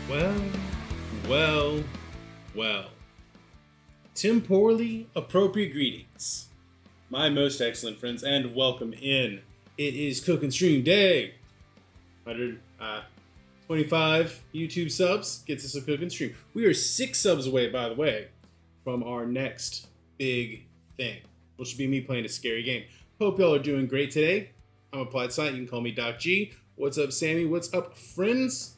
Well, well, well. Temporally appropriate greetings, my most excellent friends, and welcome in. It is Cook and Stream Day. 125 YouTube subs gets us a Cook and Stream. We are 6 subs away, by the way, from our next big thing, which will be me playing a scary game. Hope y'all are doing great today. I'm Applied Science. You can call me Doc G. What's up, Sammy? What's up, friends?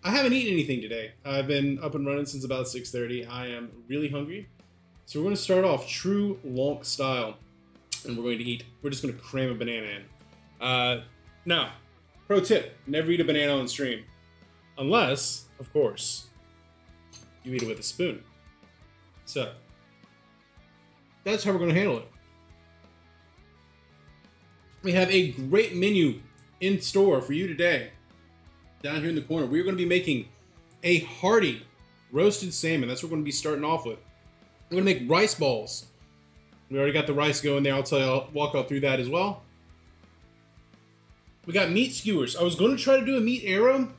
I haven't eaten anything today. I've been up and running since about 6:30. I am really hungry. So we're going to start off true Lurk style. And we're going to eat. We're just going to cram a banana in. Now, pro tip. Never eat a banana on stream. Unless, of course, you eat it with a spoon. So, that's how we're going to handle it. We have a great menu in store for you today. Down here in the corner, we're going to be making a hearty roasted salmon. That's what we're going to be starting off with. We're going to make rice balls. We already got the rice going there. I'll walk y'all through that as well. We got meat skewers. I was going to try to do a meat arrow.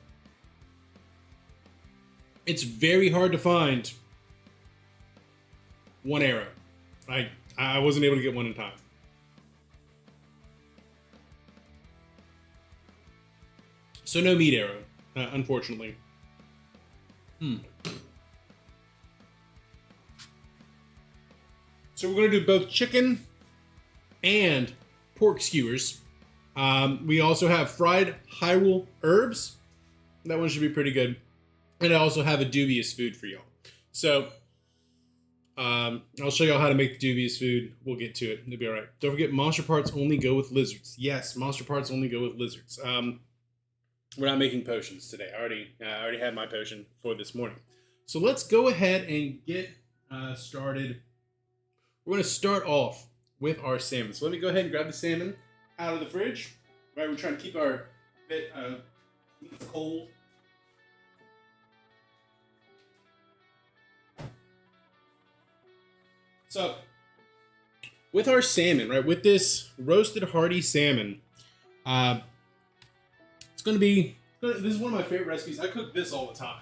It's very hard to find one arrow. I wasn't able to get one in time. So no meat arrow, unfortunately. So we're going to do both chicken and pork skewers. We also have fried Hyrule herbs. That one should be pretty good. And I also have a dubious food for y'all. So I'll show y'all how to make the dubious food. We'll get to it. It'll be all right. Don't forget, monster parts only go with lizards. Yes, monster parts only go with lizards. We're not making potions today. I already had my potion for this morning. So let's go ahead and get started. We're going to start off with our salmon. So let me go ahead and grab the salmon out of the fridge. Right, we're trying to keep our bit cold. So with our salmon, right, with this roasted hearty salmon, it's going to be, this is one of my favorite recipes. I cook this all the time.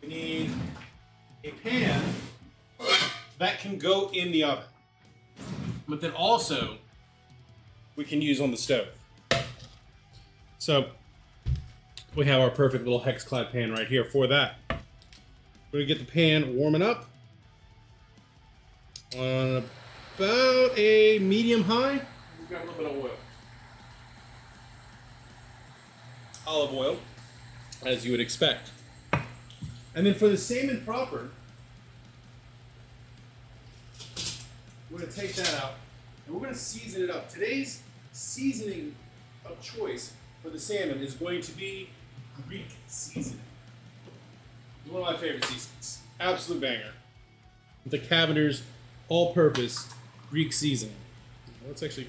We need a pan that can go in the oven, but then also we can use on the stove. So we have our perfect little hex-clad pan right here for that. We're going to get the pan warming up on about a medium high. We've got a little bit of oil. Olive oil, as you would expect. And then for the salmon proper, we're going to take that out and we're going to season it up. Today's seasoning of choice for the salmon is going to be Greek seasoning. It's one of my favorite seasonings. Absolute banger. The Cavender's all-purpose Greek seasoning. Let's actually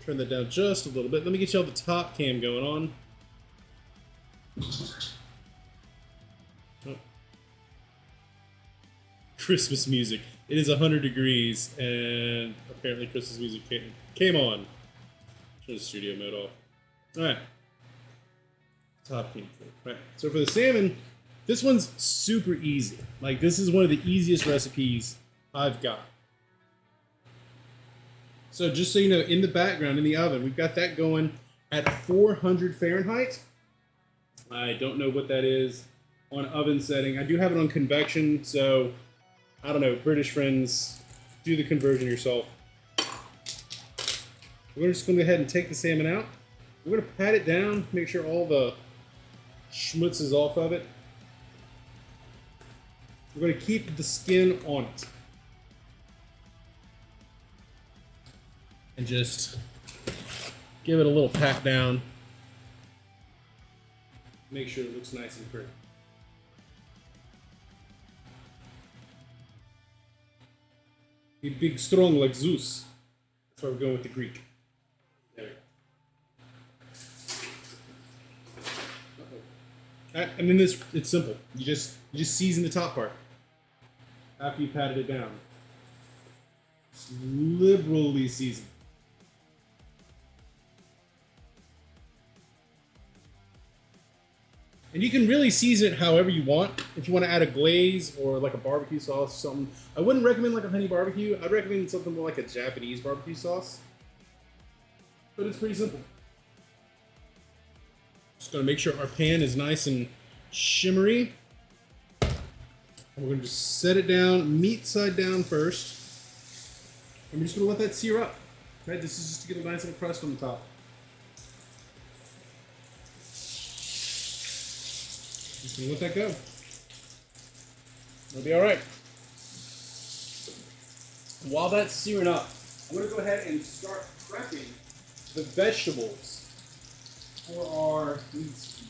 turn that down just a little bit. Let me get y'all the top cam going on. Oh. Christmas music. It is 100 degrees, and apparently Christmas music came on. Turn the studio mode off. Alright. Top cam. Right. So for the salmon, this one's super easy. Like, this is one of the easiest recipes I've got. So just so you know, in the background, in the oven, we've got that going at 400 Fahrenheit. I don't know what that is on oven setting. I do have it on convection, so I don't know. British friends, do the conversion yourself. We're just going to go ahead and take the salmon out. We're going to pat it down, make sure all the schmutz is off of it. We're going to keep the skin on it. And just give it a little pat down. Make sure it looks nice and pretty. Be big, strong like Zeus. That's why we're going with the Greek. There we go. And then it's simple. You just season the top part after you patted it down. Just liberally season. And you can really season it however you want. If you want to add a glaze or like a barbecue sauce or something. I wouldn't recommend like a honey barbecue. I'd recommend something more like a Japanese barbecue sauce. But it's pretty simple. Just gonna make sure our pan is nice and shimmery. And we're gonna just set it down, meat side down first. And we're just gonna let that sear up. Right, this is just to get a nice little crust on the top. Just gonna let that go. It'll be all right. While that's searing up, I'm gonna go ahead and start prepping the vegetables for our meat stew.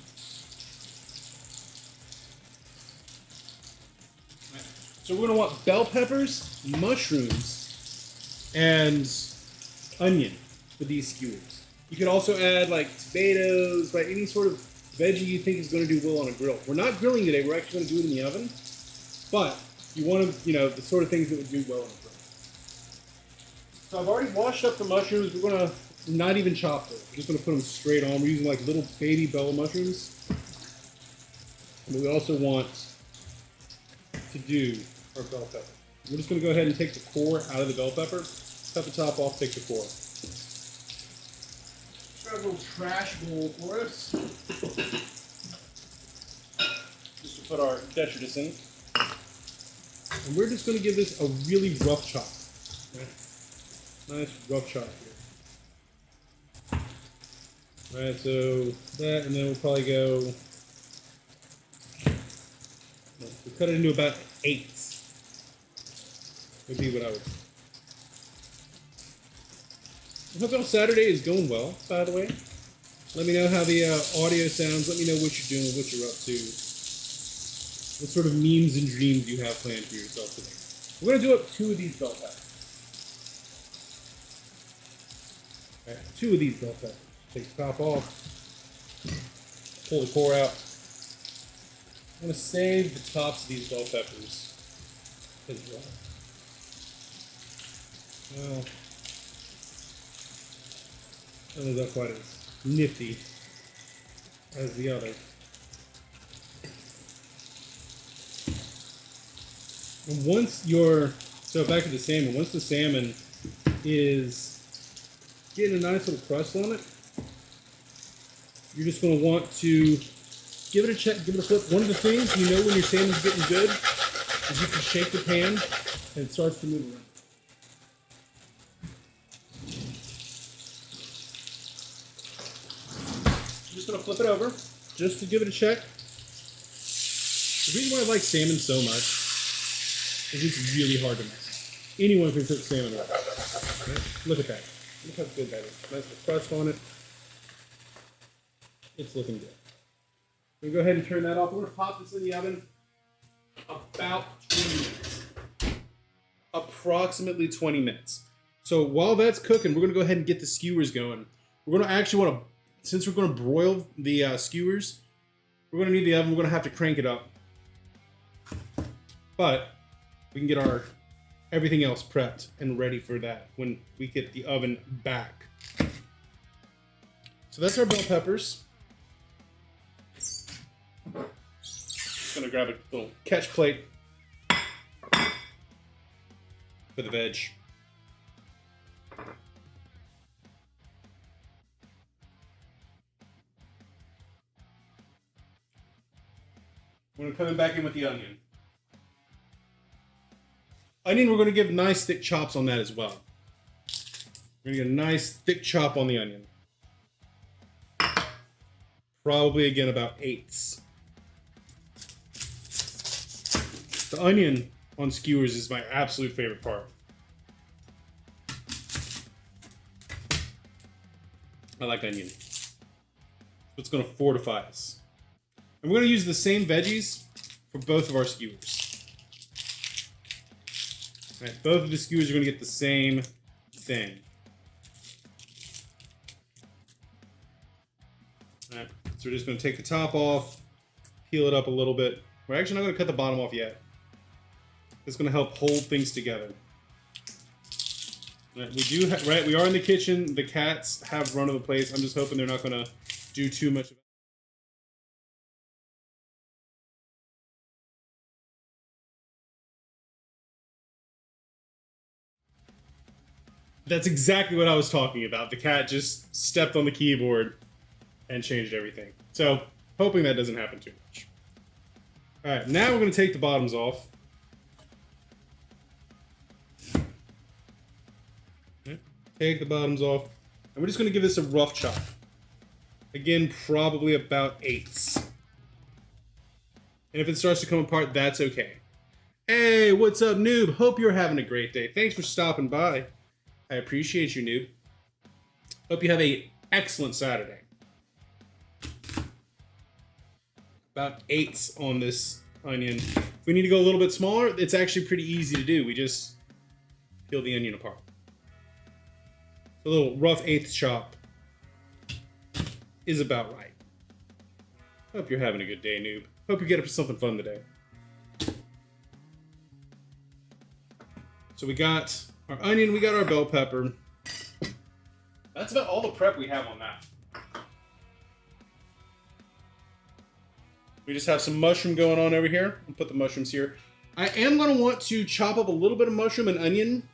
Right. So we're gonna want bell peppers, mushrooms, and onion for these skewers. You can also add like tomatoes, right? Any sort of veggie you think is going to do well on a grill. We're not grilling today. We're actually going to do it in the oven. But you want to, the sort of things that would do well on a grill. So I've already washed up the mushrooms. We're going to not even chop them. We're just going to put them straight on. We're using like little baby bella mushrooms. And we also want to do our bell pepper. We're just going to go ahead and take the core out of the bell pepper. Cut the top off, take the core. Grab a little trash bowl for us. Just to put our detritus in. And we're just going to give this a really rough chop. Right? Nice rough chop here. Alright, so that, and then we'll probably go. We'll cut it into about 8s. Would be what I would say. I hope our Saturday is going well, by the way. Let me know how the audio sounds. Let me know what you're doing, what you're up to. What sort of memes and dreams you have planned for yourself today. We're going to do up 2 of these bell peppers. All right, 2 of these bell peppers. Take the top off. Pull the core out. I'm going to save the tops of these bell peppers as well. Well, that was not quite as nifty as the other. And once so back to the salmon, once the salmon is getting a nice little crust on it, you're just going to want to give it a check, give it a flip. One of the things you know when your salmon's getting good is you can shake the pan and it starts to move around. Just going to flip it over just to give it a check. The reason why I like salmon so much is it's really hard to mess. Anyone can cook salmon right. Look at that. Look how good that is. Nice little crust on it. It's looking good. We're going to go ahead and turn that off. We're going to pop this in the oven about 20 minutes. Approximately 20 minutes. So while that's cooking, we're going to go ahead and get the skewers going. We're going to actually want to, since we're going to broil the skewers, we're going to need the oven. We're going to have to crank it up. But we can get our everything else prepped and ready for that when we get the oven back. So that's our bell peppers. Just gonna grab a little catch plate for the veg. We're gonna come back in with the onion. Onion, we're going to give nice thick chops on that as well. We're going to get a nice thick chop on the onion. Probably, again, about 8s. The onion on skewers is my absolute favorite part. I like onion. It's going to fortify us. And we're going to use the same veggies for both of our skewers. Right, both of the skewers are going to get the same thing. Alright, so we're just going to take the top off, peel it up a little bit. We're actually not going to cut the bottom off yet. It's going to help hold things together. Right, we are in the kitchen. The cats have run of the place. I'm just hoping they're not going to do too much of it. That's exactly what I was talking about. The cat just stepped on the keyboard and changed everything. So, hoping that doesn't happen too much. Alright, now we're going to take the bottoms off. Okay, take the bottoms off. And we're just going to give this a rough chop. Again, probably about 8s. And if it starts to come apart, that's okay. Hey, what's up, noob? Hope you're having a great day. Thanks for stopping by. I appreciate you, noob. Hope you have an excellent Saturday. About 8s on this onion. If we need to go a little bit smaller, it's actually pretty easy to do. We just peel the onion apart. A little rough 1/8 chop is about right. Hope you're having a good day, noob. Hope you get up to something fun today. So we got our onion, we got our bell pepper. That's about all the prep we have on that. We just have some mushroom going on over here. I'll put the mushrooms here. I am going to want to chop up a little bit of mushroom and onion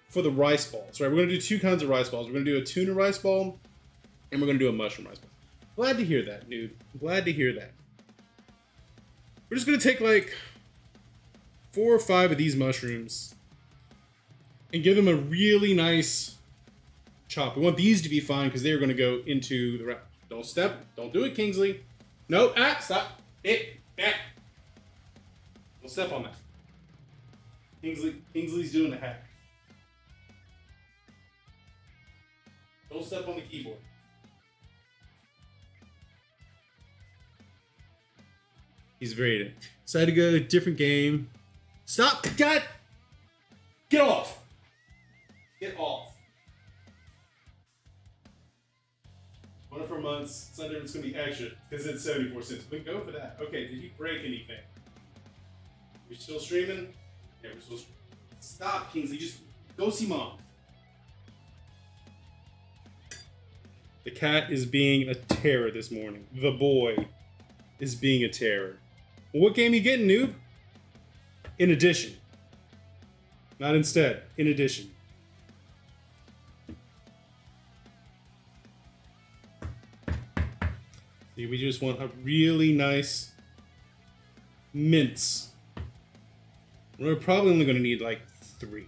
for the rice balls, right? We're going to do 2 kinds of rice balls. We're going to do a tuna rice ball, and we're going to do a mushroom rice ball. Glad to hear that, dude. Glad to hear that. We're just going to take like 4 or 5 of these mushrooms and give them a really nice chop. We want these to be fine because they're going to go into the wrap. Don't step. Don't do it, Kingsley. No, stop. Don't step on that. Kingsley's doing the hack. Don't step on the keyboard. He's very excited to go to a different game. Stop! God! Get off! Get off. One of our months, Sunday it's going to be extra because it's 74 cents. But go for that. Okay, did he break anything? We're still streaming? Yeah, we're still streaming. Stop, Kingsley. Just go see mom. The cat is being a terror this morning. The boy is being a terror. Well, what game are you getting, noob? In addition. Not instead. In addition. See, we just want a really nice mince. We're probably only going to need like 3.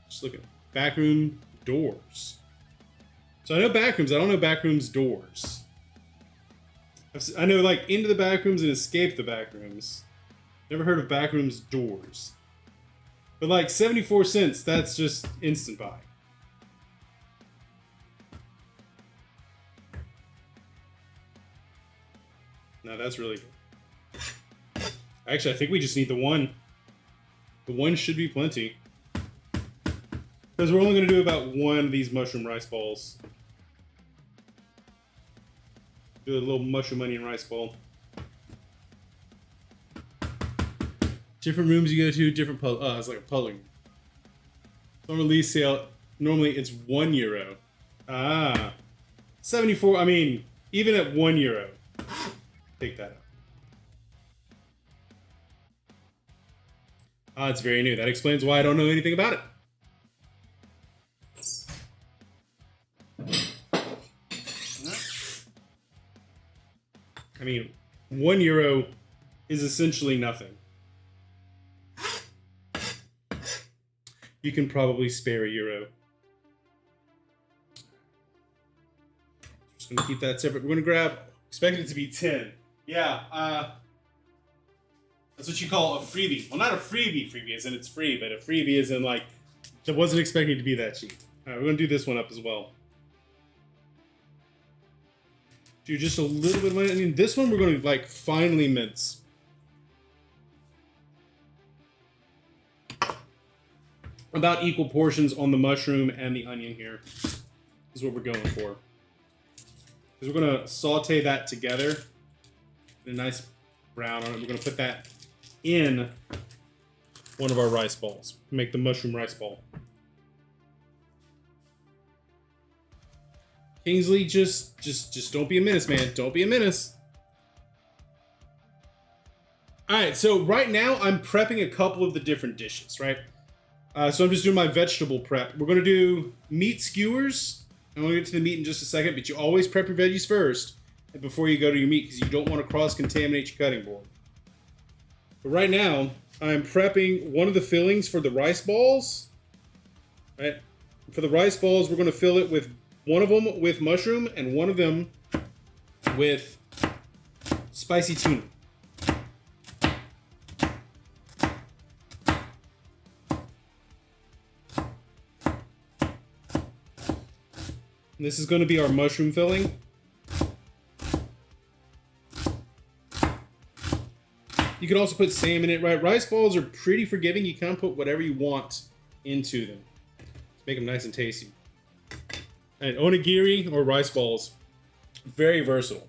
Just look at backroom doors. So I know backrooms. I don't know backrooms doors. I know like into the backrooms and escape the backrooms. Never heard of backrooms doors. But like 74 cents, that's just instant buy. No, that's really good. Actually, I think we just need the one. The one should be plenty. Because we're only going to do about 1 of these mushroom rice balls. Do a little mushroom onion rice ball. Different rooms you go to, different puzzle. Oh, it's like a puzzle. On release sale, normally it's €1. Ah. 74, I mean, even at €1. Take that out. Ah, it's very new. That explains why I don't know anything about it. I mean, €1 is essentially nothing. You can probably spare €1. Just gonna keep that separate. We're gonna grab, expect it to be 10. Yeah, that's what you call a freebie. Well, not a freebie as in it's free, but a freebie as in like, that wasn't expecting to be that cheap. All right, we're gonna do this one up as well. Do just a little bit of it. I mean, this one we're gonna like finely mince. About equal portions on the mushroom and the onion here is what we're going for. Because we're gonna saute that together. A nice brown on it. We're gonna put that in one of our rice balls. Make the mushroom rice ball. Kingsley, just don't be a menace, man. Don't be a menace. All right, so right now I'm prepping a couple of the different dishes, right? So I'm just doing my vegetable prep. We're going to do meat skewers. I'm going to get to the meat in just a second, but you always prep your veggies first before you go to your meat because you don't want to cross-contaminate your cutting board. But right now, I'm prepping one of the fillings for the rice balls. Right? For the rice balls, we're going to fill it with one of them with mushroom and one of them with spicy tuna. And this is going to be our mushroom filling. You could also put salmon in it, right? Rice balls are pretty forgiving. You can put whatever you want into them. Just make them nice and tasty. And onigiri or rice balls, very versatile.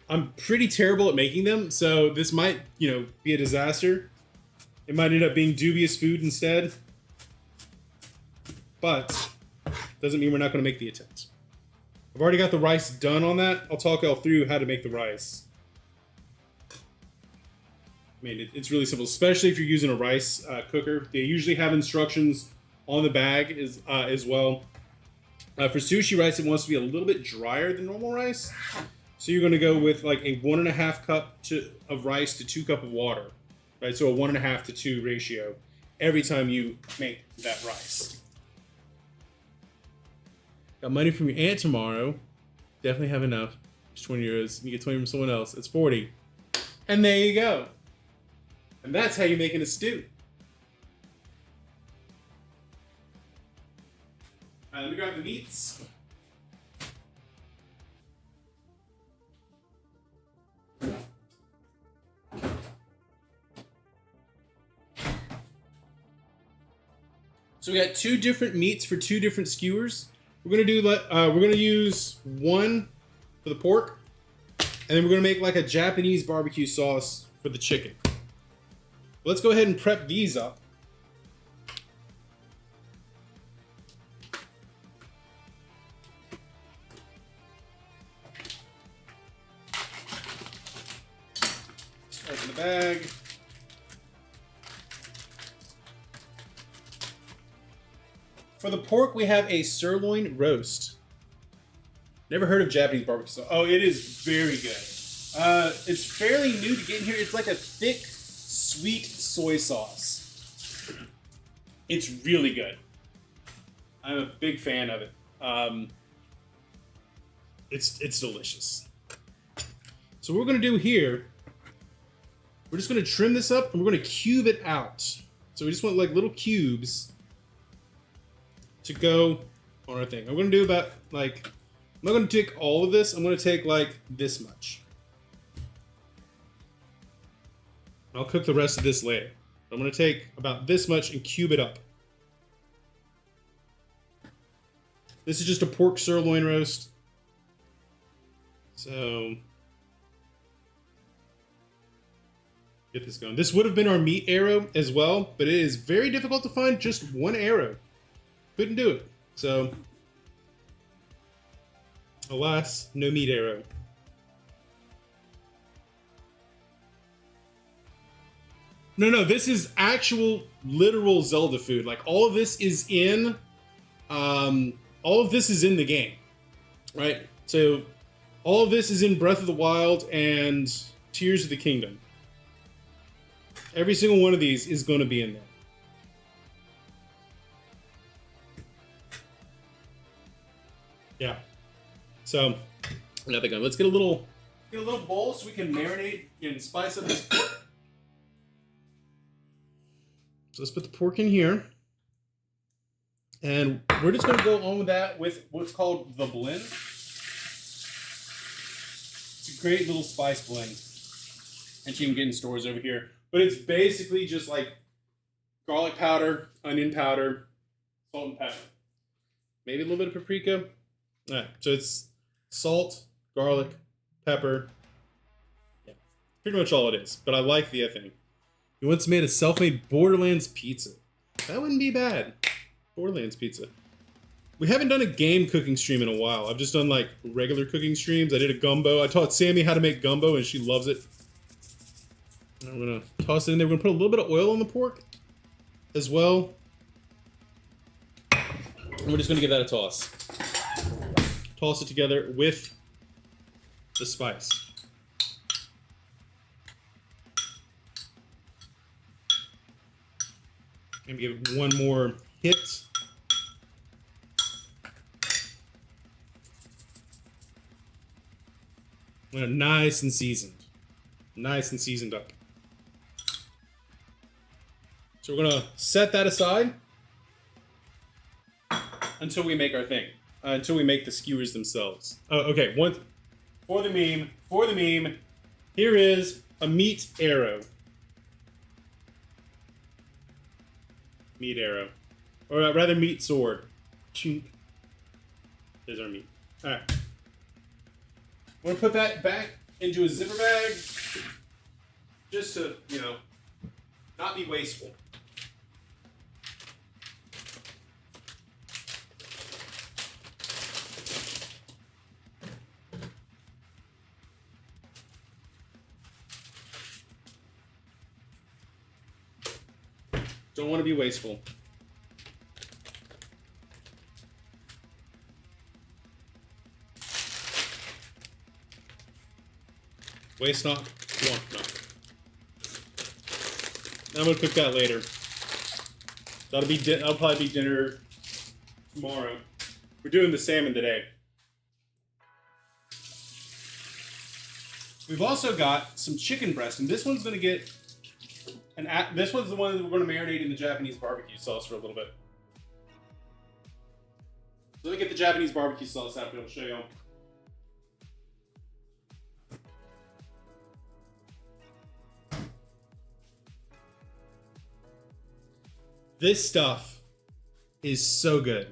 I'm pretty terrible at making them, so this might, be a disaster. It might end up being dubious food instead. But doesn't mean we're not going to make the attempt. I've already got the rice done on that. I'll talk y'all through how to make the rice. I mean, it's really simple, especially if you're using a rice cooker. They usually have instructions on the bag as well. For sushi rice, it wants to be a little bit drier than normal rice. So you're going to go with like a 1.5 cup of rice to 2 cups of water. Right, so a 1.5 to 2 ratio every time you make that rice. Got money from your aunt tomorrow. Definitely have enough. It's 20 euros. You get 20 from someone else. It's 40. And there you go. And that's how you're making a stew. All right, let me grab the meats. So we got 2 different meats for 2 different skewers. We're gonna use one for the pork, and then we're gonna make like a Japanese barbecue sauce for the chicken. Let's go ahead and prep these up. Open the bag. For the pork, we have a sirloin roast. Never heard of Japanese barbecue sauce. Oh, it is very good. It's fairly new to get in here. It's like a thick, sweet soy sauce. It's really good. I'm a big fan of it. It's delicious. So what we're gonna do here, we're just gonna trim this up and we're gonna cube it out. So we just want like little cubes to go on our thing. I'm gonna do about like, I'm not gonna take all of this. I'm gonna take like this much. I'll cook the rest of this later. I'm gonna take about this much and cube it up. This is just a pork sirloin roast. So get this going. This would have been our meat arrow as well, but it is very difficult to find just one arrow. Couldn't do it. So alas, no meat arrow. No, this is actual literal Zelda food. Like all of this is in the game, right? So all of this is in Breath of the Wild and Tears of the Kingdom. Every single one of these is going to be in there. Yeah. So, nothing good. Let's get a little bowl so we can marinate and spice up this pork. So let's put the pork in here. And we're just going to go on with that with what's called the blend. It's a great little spice blend. And you can get in stores over here. But it's basically just like garlic powder, onion powder, salt and pepper. Maybe a little bit of paprika. All right, so it's salt, garlic, pepper. Yeah, pretty much all it is. But I like the other thing. You once made a self-made Borderlands pizza. That wouldn't be bad. Borderlands pizza. We haven't done a game cooking stream in a while. I've just done like regular cooking streams. I did a gumbo. I taught Sammy how to make gumbo and she loves it. I'm gonna toss it in there. We're gonna put a little bit of oil on the pork as well. And we're just gonna give that a toss. Toss it together with the spice. And give it one more hit. Nice and seasoned. Nice and seasoned up. So we're gonna set that aside until we make our thing. Until we make the skewers themselves. Oh, okay, for the meme, here is a meat arrow. Meat arrow. Or rather meat sword. Chink. There's our meat. Alright. I'm gonna put that back into a zipper bag just to, you know, not be wasteful. Don't want to be wasteful. Waste not, want not. I'm gonna cook that later. That'll probably be dinner tomorrow. We're doing the salmon today. We've also got some chicken breast, and this one's gonna get. This one's the one that we're going to marinate in the Japanese barbecue sauce for a little bit. So let me get the Japanese barbecue sauce out and I'll show you. This stuff is so good.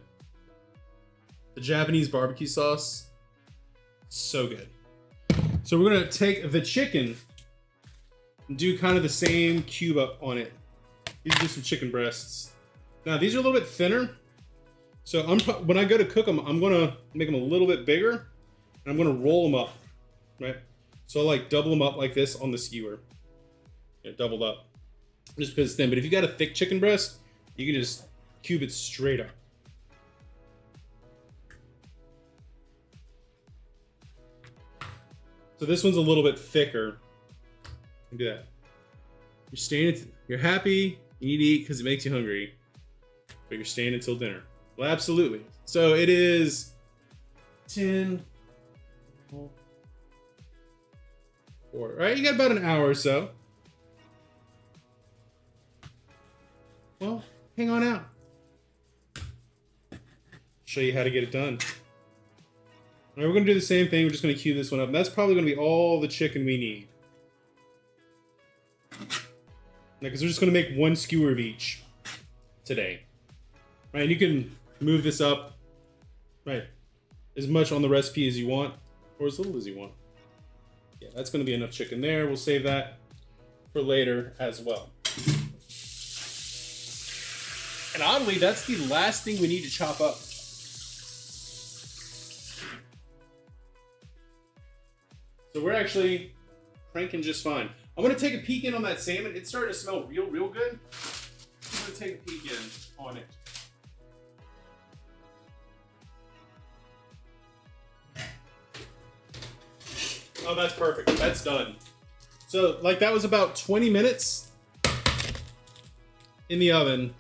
The Japanese barbecue sauce, so good. So we're going to take the chicken and do kind of the same cube up on it. These are just some chicken breasts. Now these are a little bit thinner. So when I go to cook them, I'm gonna make them a little bit bigger and I'm gonna roll them up, right? So I'll like double them up like this on the skewer. Yeah, doubled up, just because it's thin. But if you got a thick chicken breast, you can just cube it straight up. So this one's a little bit thicker. Do that. You're staying. You're happy. You need to eat because it makes you hungry, but you're staying until dinner. Well, absolutely. So it is 10. 4. Right, you got about an hour or so. Well, hang on out. Show you how to get it done. All right, we're gonna do the same thing. We're just gonna cube this one up. And that's probably gonna be all the chicken we need. Because we're just going to make one skewer of each today. Right, and you can move this up, right, as much on the recipe as you want, or as little as you want. Yeah, that's going to be enough chicken there. We'll save that for later as well. And oddly, that's the last thing we need to chop up. So we're actually cranking just fine. I'm gonna take a peek in on that salmon. It's starting to smell real good. I'm gonna take a peek in on it. Oh, that's perfect. That's done. So, like, that was about 20 minutes in the oven,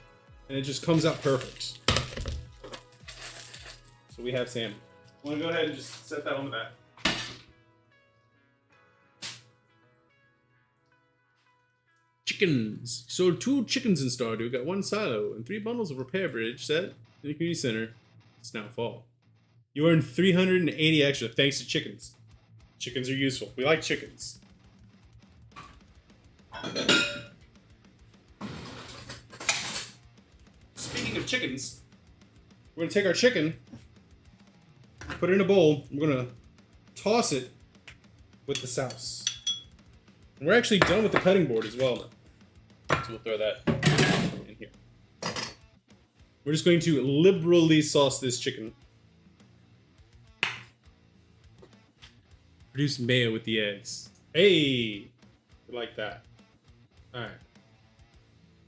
and it just comes out perfect. So we have salmon. I'm gonna go ahead and just set that on the back. Chickens. Sold 2 chickens in Stardew. Got 1 silo and 3 bundles of repair bridge set in the community center. It's now fall. You earned 380 extra thanks to chickens. Chickens are useful. We like chickens. Speaking of chickens, we're gonna take our chicken, put it in a bowl. We're gonna toss it with the sauce. And we're actually done with the cutting board as well. So we'll throw that in here. We're just going to liberally sauce this chicken. Produce mayo with the eggs. Hey! We like that. Alright.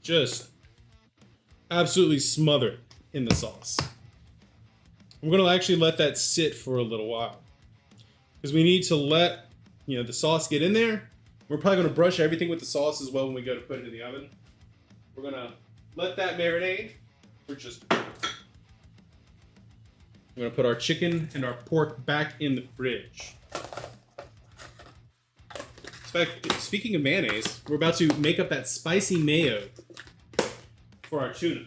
Just absolutely smother it in the sauce. We're gonna actually let that sit for a little while because we need to let the sauce get in there. We're probably gonna brush everything with the sauce as well when we go to put it in the oven. We're gonna let that marinate for just a minute. We're gonna put our chicken and our pork back in the fridge. Speaking of mayonnaise, we're about to make up that spicy mayo for our tuna.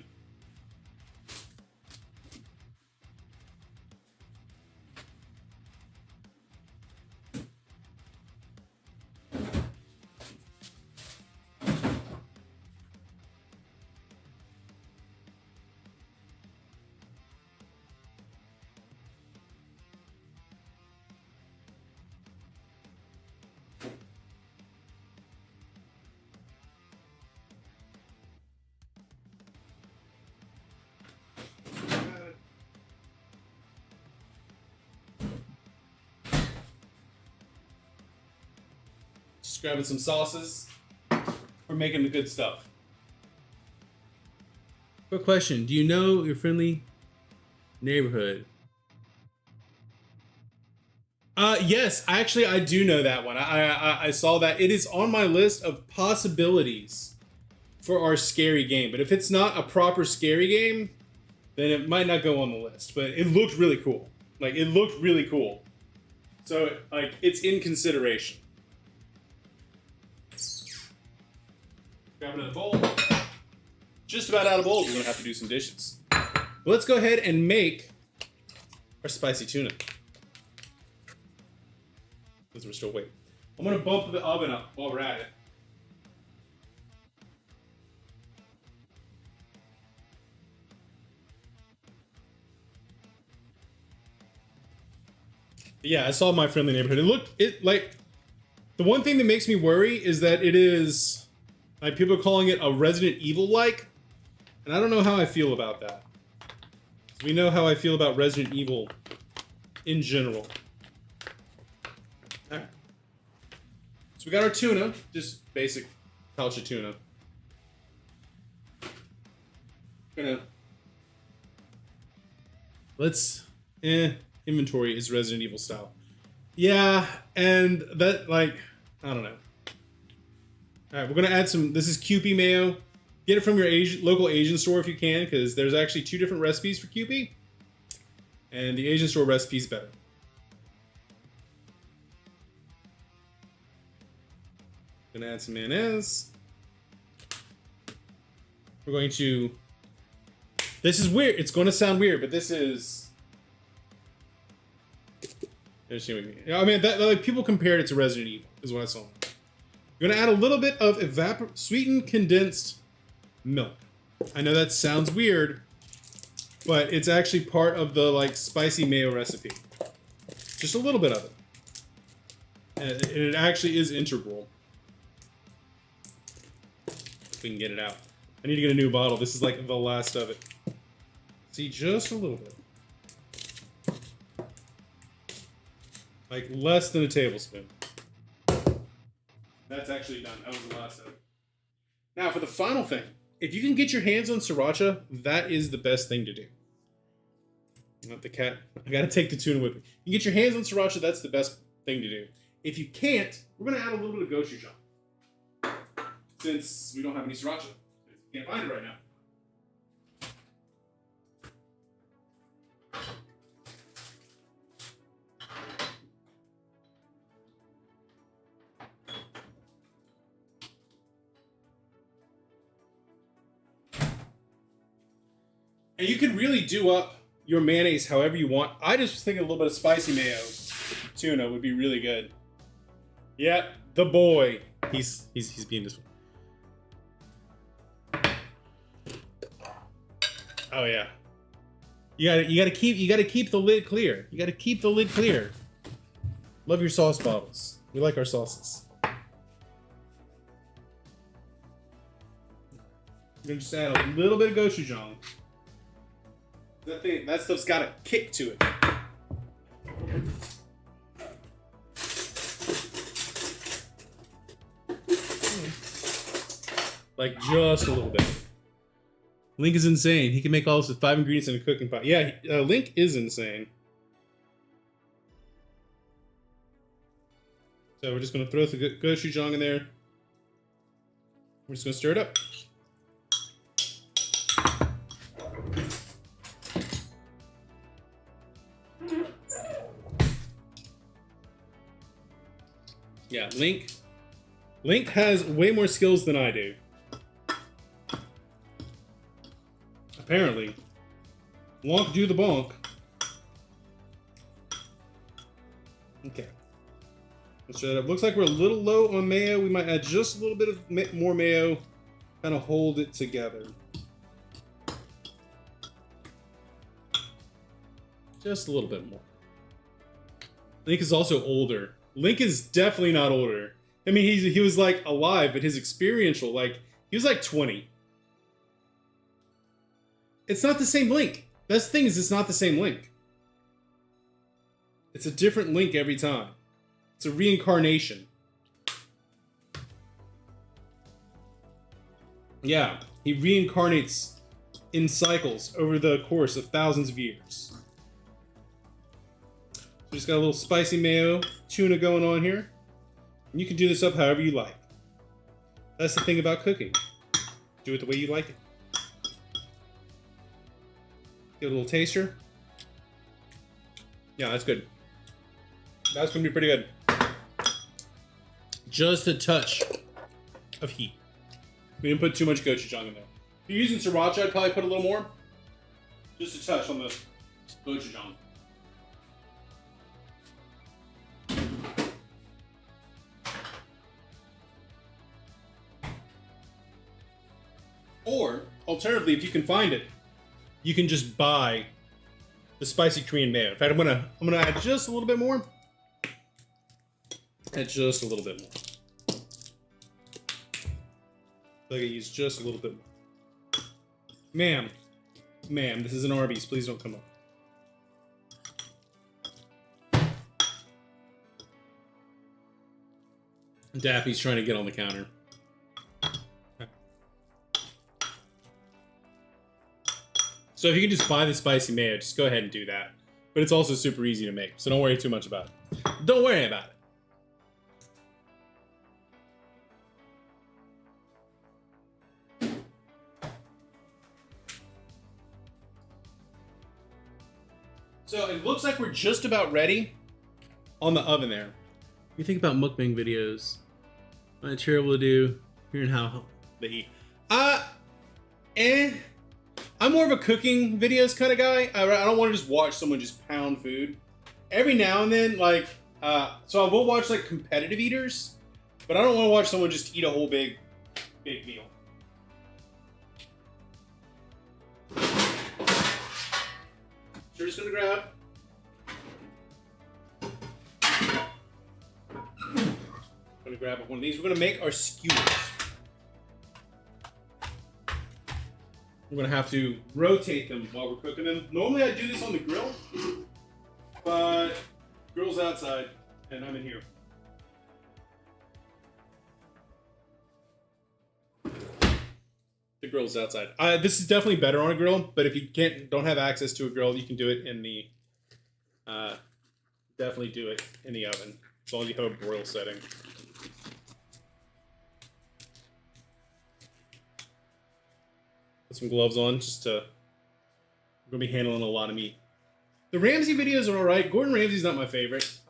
Just grabbing some sauces. We're making the good stuff. Quick question. Do you know your friendly neighborhood? Yes, actually I do know that one. I saw that. It is on my list of possibilities for our scary game. But if it's not a proper scary game, then it might not go on the list. But it looked really cool. Like, it looked really cool. So, like, it's in consideration. Grab another bowl. Just about out of bowls. We're going to have to do some dishes. But let's go ahead and make our spicy tuna. Because we're still waiting. I'm going to bump the oven up while we're at it. Yeah, I saw My Friendly Neighborhood. Like, the one thing that makes me worry is that it is, like, people are calling it a Resident Evil-like, and I don't know how I feel about that. We know how I feel about Resident Evil in general. Alright. So we got our tuna, just basic pouch of tuna. Inventory is Resident Evil style. Yeah, and that, like, I don't know. Alright, we're gonna add some, this is Kewpie mayo. Get it from your local Asian store if you can, because there's actually 2 different recipes for Kewpie. And the Asian store recipe is better. Gonna add some mayonnaise. We're going to, this is weird, it's gonna sound weird, but this is, I mean, like, people compared it to Resident Evil, is what I saw. You're gonna add a little bit of sweetened condensed milk. I know that sounds weird, but it's actually part of the, like, spicy mayo recipe. Just a little bit of it. And it actually is integral. If we can get it out. I need to get a new bottle. This is like the last of it. See, just a little bit. Like less than a tablespoon. That's actually done. That was the last of it. Now for the final thing. If you can get your hands on sriracha, that is the best thing to do. Not the cat. I gotta take the tuna with me. You get your hands on sriracha, that's the best thing to do. If you can't, we're gonna add a little bit of gochujang. Since we don't have any sriracha. We can't find it right now. And you can really do up your mayonnaise however you want. I just was thinking a little bit of spicy mayo tuna would be really good. Yeah, the boy. He's being this one. Oh yeah. You gotta keep the lid clear. You gotta keep the lid clear. Love your sauce bottles. We like our sauces. I'm gonna just add a little bit of gochujang. That stuff's got a kick to it. Like just a little bit. Link is insane. He can make all this with 5 ingredients in a cooking pot. Yeah, Link is insane. So we're just going to throw the gochujang in there. We're just going to stir it up. Yeah, Link has way more skills than I do. Apparently. Wonk do the bonk. Okay. Let's try it up. Looks like we're a little low on mayo. We might add just a little bit of more mayo. Kind of hold it together. Just a little bit more. Link is also older. Link is definitely not older. I mean, he was like alive, but his experiential, like, he was like 20. It's not the same Link. That's the thing, is it's not the same Link. It's a different Link every time. It's a reincarnation. Yeah, he reincarnates in cycles over the course of thousands of years. We just got a little spicy mayo, tuna going on here. And you can do this up however you like. That's the thing about cooking. Do it the way you like it. Get a little taster. Yeah, that's good. That's gonna be pretty good. Just a touch of heat. We didn't put too much gochujang in there. If you're using sriracha, I'd probably put a little more. Just a touch on the gochujang. Or, alternatively, if you can find it, you can just buy the spicy Korean mayo. In fact, I'm gonna add just a little bit more. Add just a little bit more. I can use just a little bit more. Ma'am, this is an Arby's. Please don't come up. Daffy's trying to get on the counter. So if you can just buy the spicy mayo, just go ahead and do that. But it's also super easy to make, so don't worry too much about it. Don't worry about it. So it looks like we're just about ready on the oven there. You think about mukbang videos. My terrible to do, hearing how they eat. I'm more of a cooking videos kind of guy. I don't want to just watch someone just pound food. Every now and then, like, so I will watch like competitive eaters, but I don't want to watch someone just eat a whole big meal. So we're just gonna grab. I'm gonna grab one of these. We're gonna make our skewers. We're gonna have to rotate them while we're cooking them. Normally I do this on the grill, but grill's outside and I'm in here. The grill's outside. This is definitely better on a grill, but if you don't have access to a grill, you can do it in the, definitely do it in the oven, as long as you have a broil setting. Put some gloves on, just to, we're gonna be handling a lot of meat. The Ramsay videos are alright. Gordon Ramsay's not my favorite. He's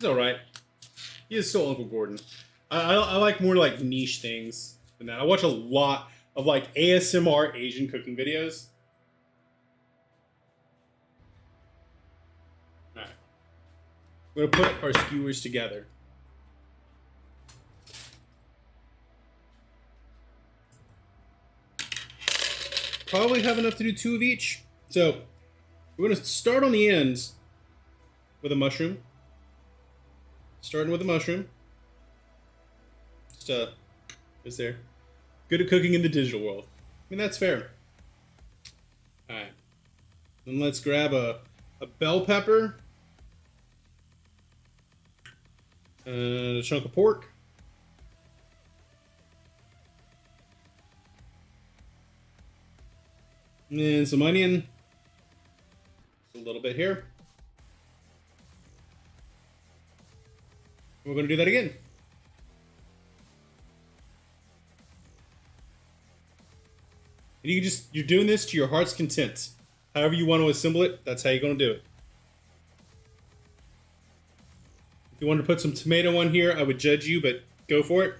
alright. He is still Uncle Gordon. I like more like niche things than that. I watch a lot of like ASMR Asian cooking videos. Alright. We're gonna put our skewers together. Probably have enough to do 2 of each. So we're gonna start on the ends with a mushroom. Starting with a mushroom. Just there. Good at cooking in the digital world. I mean, that's fair. Alright. Then let's grab a bell pepper. And a chunk of pork. And some onion. A little bit here. We're going to do that again. And you can you're doing this to your heart's content. However you want to assemble it, that's how you're going to do it. If you wanted to put some tomato on here, I would judge you, but go for it.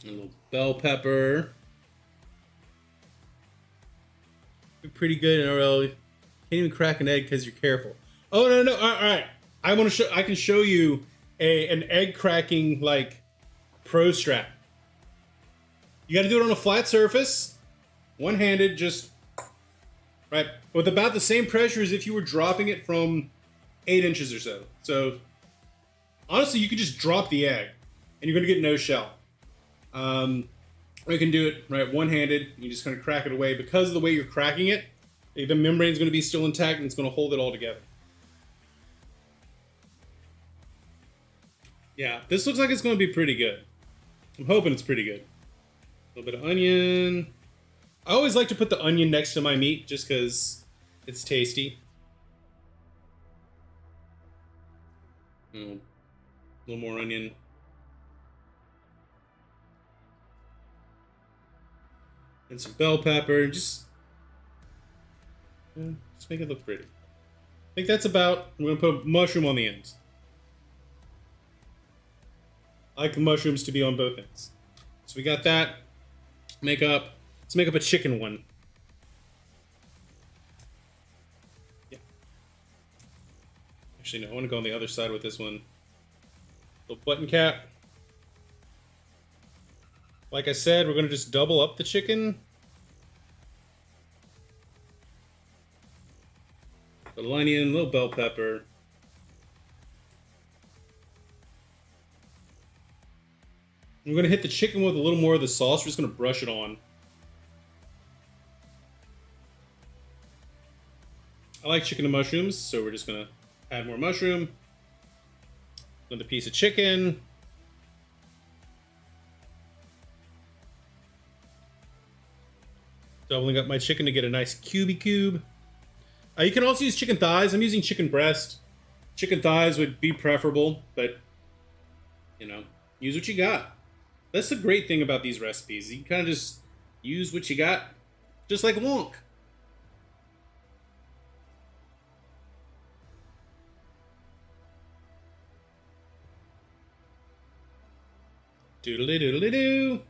A little bell pepper. You're pretty good, and you can't even crack an egg because you're careful. Oh no! All right. I want to show. I can show you an egg cracking like pro strap. You got to do it on a flat surface, one-handed, just right, with about the same pressure as if you were dropping it from 8 inches or so. So honestly, you could just drop the egg, and you're gonna get no shell. Or you can do it right one-handed. You just kind of crack it away because of the way you're cracking it. The membrane is going to be still intact, and it's going to hold it all together. Yeah, this looks like it's going to be pretty good. I'm hoping it's pretty good. A little bit of onion. I always like to put the onion next to my meat just because it's tasty. A little more onion. And some bell pepper. Just make it look pretty. I think that's about. I'm going to put mushroom on the ends. I like the mushrooms to be on both ends. So we got that. Let's make up a chicken one. Yeah. Actually, no, I want to go on the other side with this one. Little button cap. Like I said, we're going to just double up the chicken. Little onion, little bell pepper. We're going to hit the chicken with a little more of the sauce. We're just going to brush it on. I like chicken and mushrooms, so we're just going to add more mushroom. Another piece of chicken. Doubling up my chicken to get a nice cubey cube. You can also use chicken thighs. I'm using chicken breast. Chicken thighs would be preferable, but, you know, use what you got. That's the great thing about these recipes. You can kind of just use what you got, just like Wonk. Doodly doodly doo.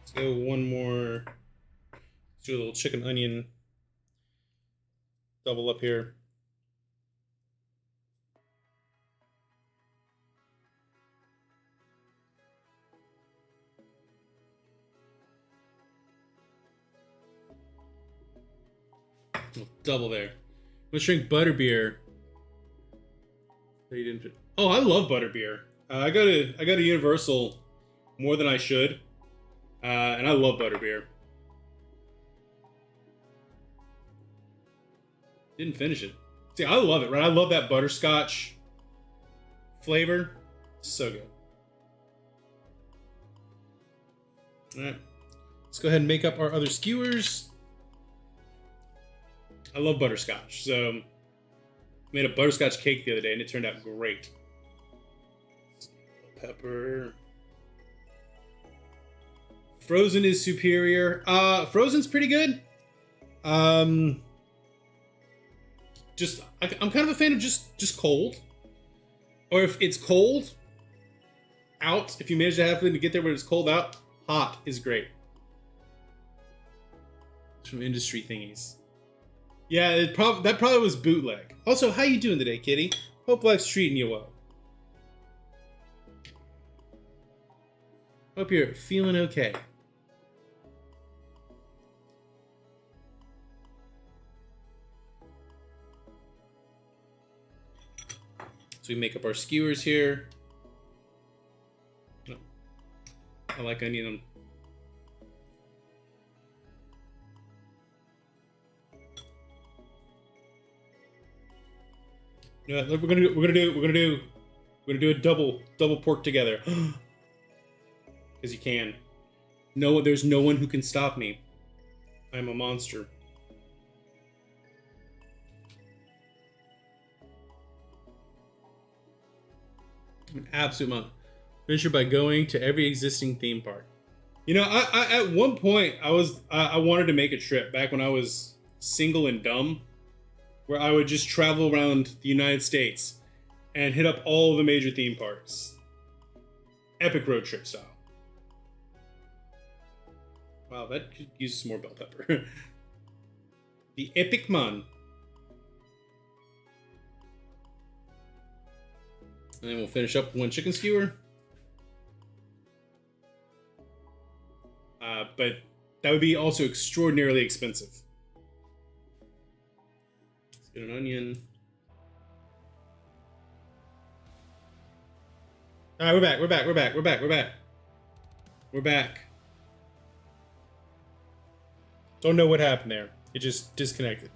Let's go one more. Let's do a little chicken onion double up here. Double there. Let's drink butterbeer. Oh, I love butterbeer. I go to Universal more than I should, and I love butterbeer. Didn't finish it. See, I love it, right? I love that butterscotch flavor. So good. All right, let's go ahead and make up our other skewers. I love butterscotch, so I made a butterscotch cake the other day, and it turned out great. Pepper. Frozen is superior. Frozen's pretty good. I'm kind of a fan of just cold, or if it's cold out. If you manage to have them to get there when it's cold out, hot is great. It's from industry thingies. Yeah, that probably was bootleg. Also, how you doing today, kitty? Hope life's treating you well. Hope you're feeling okay. So we make up our skewers here. Oh, I like onion on. Yeah, we're gonna do We're gonna do a double pork together. Because you can. No, there's no one who can stop me. I'm a monster. I'm an absolute monster. Finish by going to every existing theme park. You know, I at one point I wanted to make a trip back when I was single and dumb, where I would just travel around the United States and hit up all of the major theme parks. Epic road trip style. Wow, that could use some more bell pepper. The Epic Man. And then we'll finish up with one chicken skewer. But that would be also extraordinarily expensive. Let's get an onion. All right, we're back. Don't know what happened there. It just disconnected.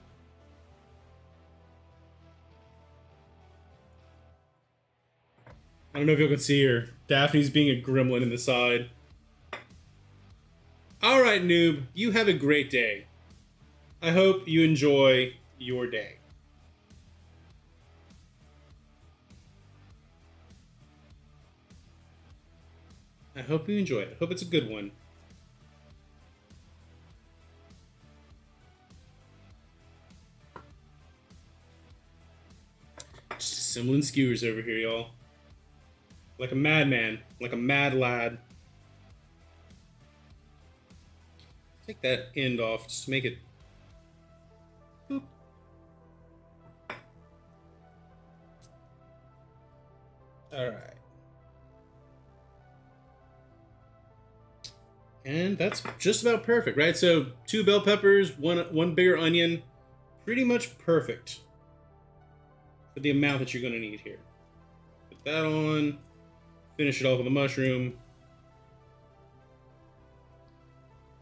I don't know if you can see her. Daphne's being a gremlin in the side. Alright, noob. You have a great day. I hope you enjoy your day. I hope you enjoy it. I hope it's a good one. Just assembling skewers over here, y'all. Like a madman. Like a mad lad. Take that end off just to make it. Boop. All right. And that's just about perfect, right? So 2 bell peppers, one bigger onion, pretty much perfect for the amount that you're going to need here. Put that on. Finish it off with a mushroom.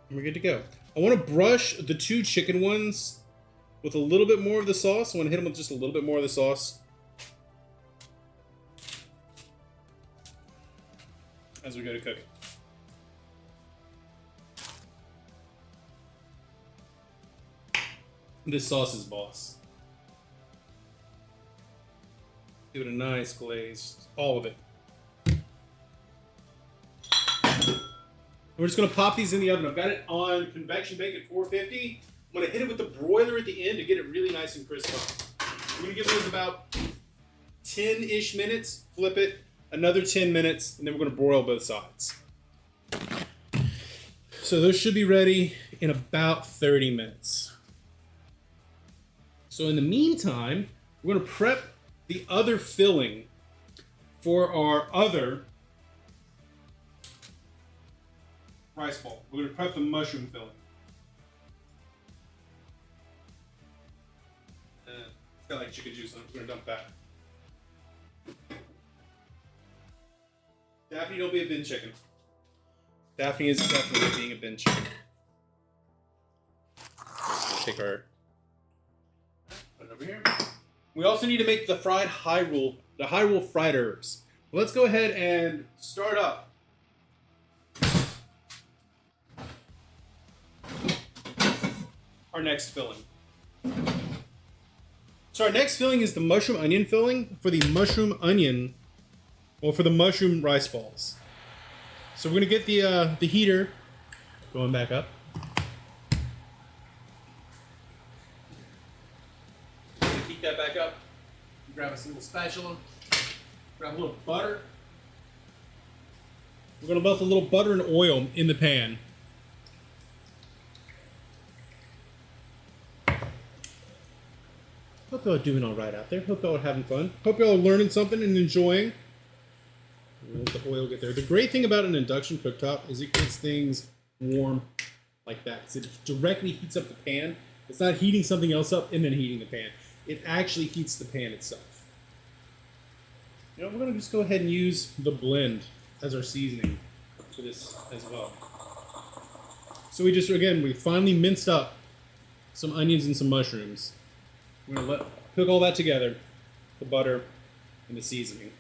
And we're good to go. I want to brush the 2 chicken ones with a little bit more of the sauce. I want to hit them with just a little bit more of the sauce. As we go to cook it. This sauce is boss. Give it a nice glaze. All of it. We're just going to pop these in the oven. I've got it on convection bake at 450. I'm going to hit it with the broiler at the end to get it really nice and crisp up. I'm going to give those about 10-ish minutes. Flip it. Another 10 minutes. And then we're going to broil both sides. So those should be ready in about 30 minutes. So in the meantime, we're going to prep the other filling for our other rice ball. We're going to prep the mushroom filling. It's got like chicken juice on it. We're going to dump that. Daphne, don't be a bin chicken. Daphne is definitely being a bin chicken. Take our... Put it over here. We also need to make the fried Hyrule, the Hyrule fried herbs. Let's go ahead and start up. Our next filling. So our next filling is the mushroom onion filling for the mushroom onion, well, for the mushroom rice balls. So we're gonna get the heater going back up. Keep that back up. Grab a single spatula. Grab a little butter. We're gonna melt a little butter and oil in the pan. Hope y'all are doing all right out there. Hope y'all are having fun. Hope y'all are learning something and enjoying. Let the oil get there. The great thing about an induction cooktop is it gets things warm like that. It directly heats up the pan. It's not heating something else up and then heating the pan. It actually heats the pan itself. You know, we're going to just go ahead and use the blend as our seasoning for this as well. So we finally minced up some onions and some mushrooms. We're going to cook all that together, the butter and the seasoning.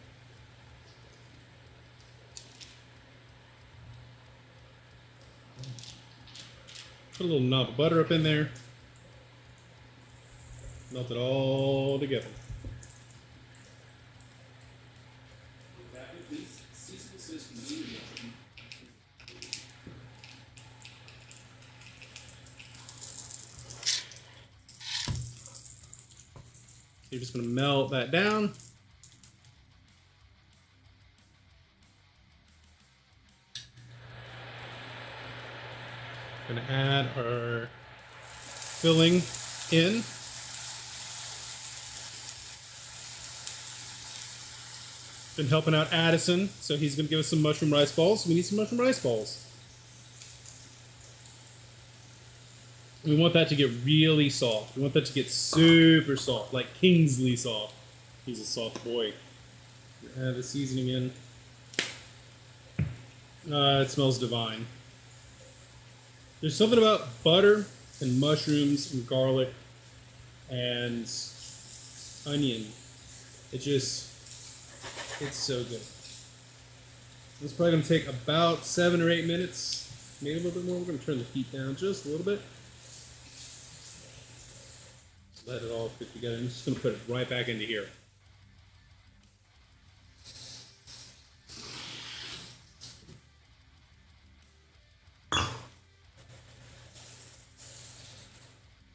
Put a little knob of butter up in there. Melt it all together. You're just going to melt that down. Going to add our filling in. Been helping out Addison, so he's going to give us some mushroom rice balls. We need some mushroom rice balls. We want that to get really soft. We want that to get super soft, like Kingsley soft. He's a soft boy. Add the seasoning in. It smells divine. There's something about butter and mushrooms and garlic and onion. It's so good. It's probably going to take about 7 or 8 minutes, maybe a little bit more. We're going to turn the heat down just a little bit. Let it all fit together. I'm just going to put it right back into here.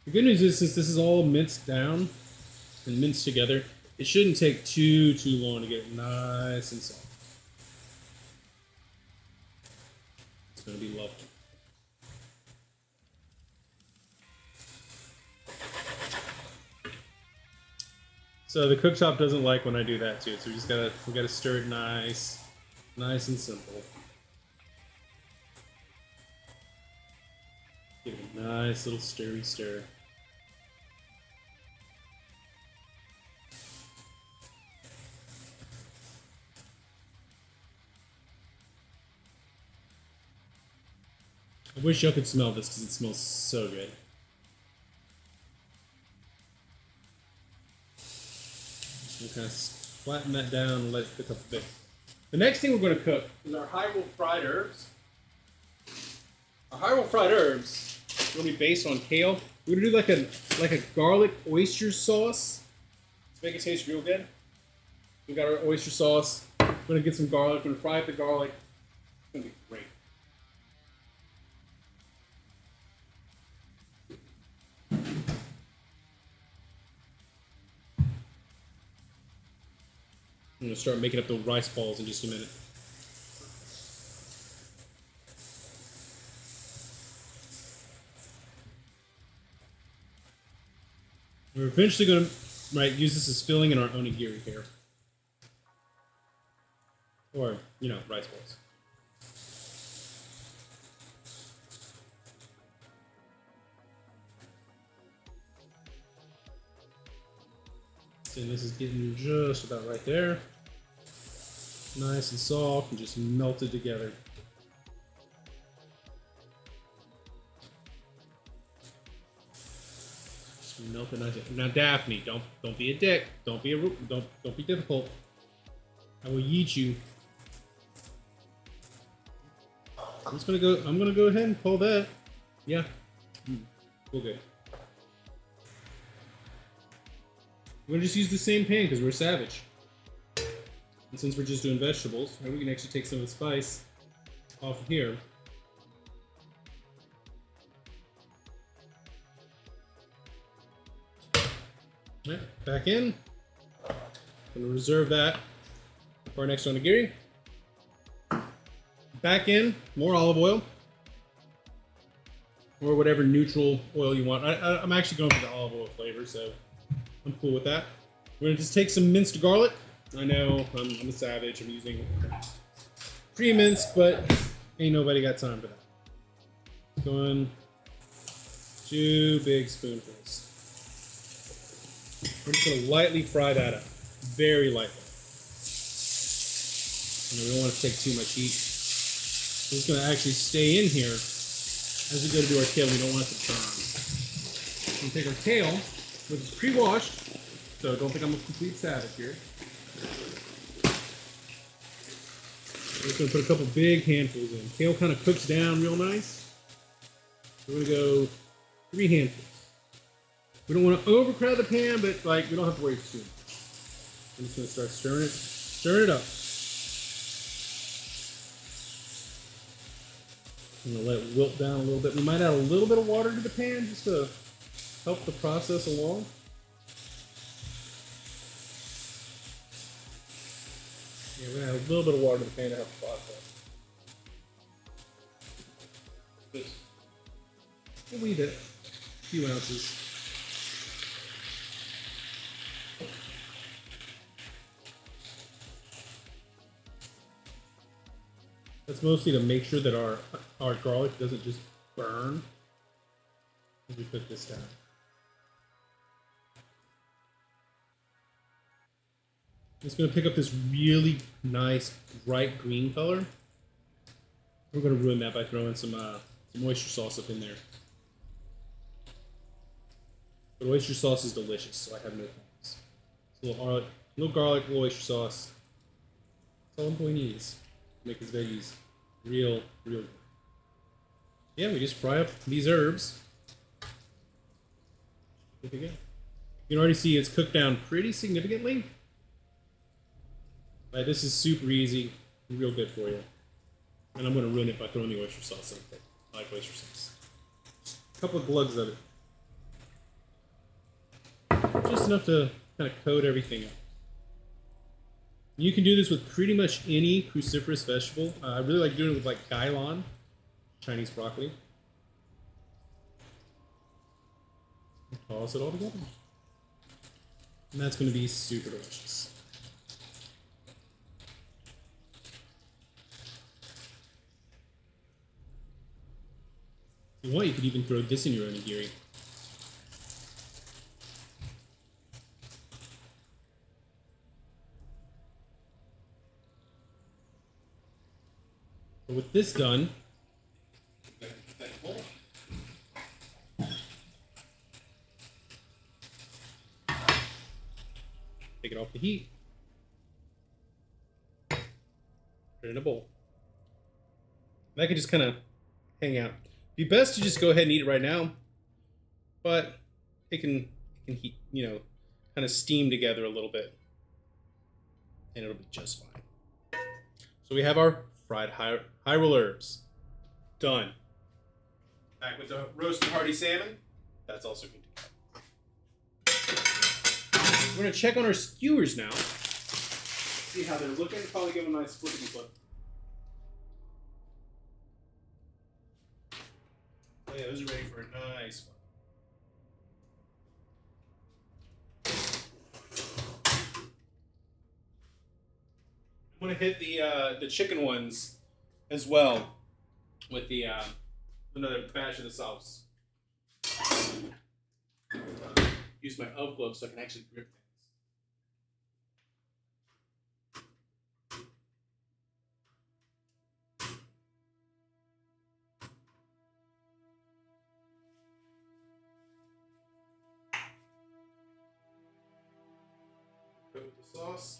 The good news is, since this is all minced down and minced together, it shouldn't take too long to get it nice and soft. It's going to be lovely. So the cooktop doesn't like when I do that too, so we gotta stir it nice and simple. Give it a nice little stirry stir. I wish y'all could smell this because it smells so good. We'll kind of flatten that down and let it cook up a bit. The next thing we're going to cook is our high roll fried herbs. Our high roll fried herbs are going to be based on kale. We're going to do like a garlic oyster sauce to make it taste real good. We got our oyster sauce. We're going to get some garlic. We're going to fry up the garlic. It's going to be great. I'm going to start making up the rice balls in just a minute. We're eventually going to use this as filling in our onigiri here. Or, rice balls. And this is getting just about right there. Nice and soft and just melted together. Just melt it nice. Now, Daphne, don't be a dick. Don't be difficult. I will yeet you. I'm gonna go ahead and pull that. Yeah. We're good. We're gonna just use the same pan because we're savage. And since we're just doing vegetables, we can actually take some of the spice off of here. Right, back in. Gonna reserve that for our next onigiri. Back in, more olive oil. Or whatever neutral oil you want. I'm actually going for the olive oil flavor, so I'm cool with that. We're gonna just take some minced garlic. I know I'm a savage. I'm using pre-minced, but ain't nobody got time for that. Going 2 big spoonfuls. We're just gonna lightly fry that up, very lightly. We don't want to take too much heat. So it's gonna actually stay in here as we go to do our kale. We don't want it to burn. We're gonna take our kale, which is pre-washed. So don't think I'm a complete savage here. We're just going to put a couple big handfuls in. Kale kind of cooks down real nice. We're gonna go 3 handfuls. We don't want to overcrowd the pan, but like we don't have to worry too much. I'm just gonna start stirring it up. I'm gonna let it wilt down a little bit. We might add a little bit of water to the pan just to help the process along. Yeah, we're gonna add a little bit of water to the pan to help the process. We'll leave it a few ounces. That's mostly to make sure that our garlic doesn't just burn as we put this down. It's going to pick up this really nice bright green color. We're going to ruin that by throwing some oyster sauce up in there. But oyster sauce is delicious, so I have no problems. A little garlic, little oyster sauce. That's all the boy needs. Make his veggies real good. Yeah, we just fry up these herbs. Good to go. You can already see it's cooked down pretty significantly. Right, this is super easy, real good for you. And I'm going to ruin it by throwing the oyster sauce in there. I like oyster sauce. A couple of glugs of it. Just enough to kind of coat everything up. You can do this with pretty much any cruciferous vegetable. I really like doing it with like gailan, Chinese broccoli. Toss it all together. And that's going to be super delicious. If you want, you could even throw this in your onigiri. But with this done, take it off the heat, put it in a bowl. That can just kind of hang out. It'd be best to just go ahead and eat it right now, but it can heat, you know, kind of steam together a little bit, and it'll be just fine. So we have our fried Hyrule herbs. Done. Back with the roasted hearty salmon. That's also good to go. We're going to check on our skewers now. See how they're looking. Probably give them a nice flippity flip. Oh yeah, those are ready for a nice one. I'm going to hit the chicken ones as well with the another batch of the sauce. Use my elf gloves so I can actually grip things. Go with the sauce.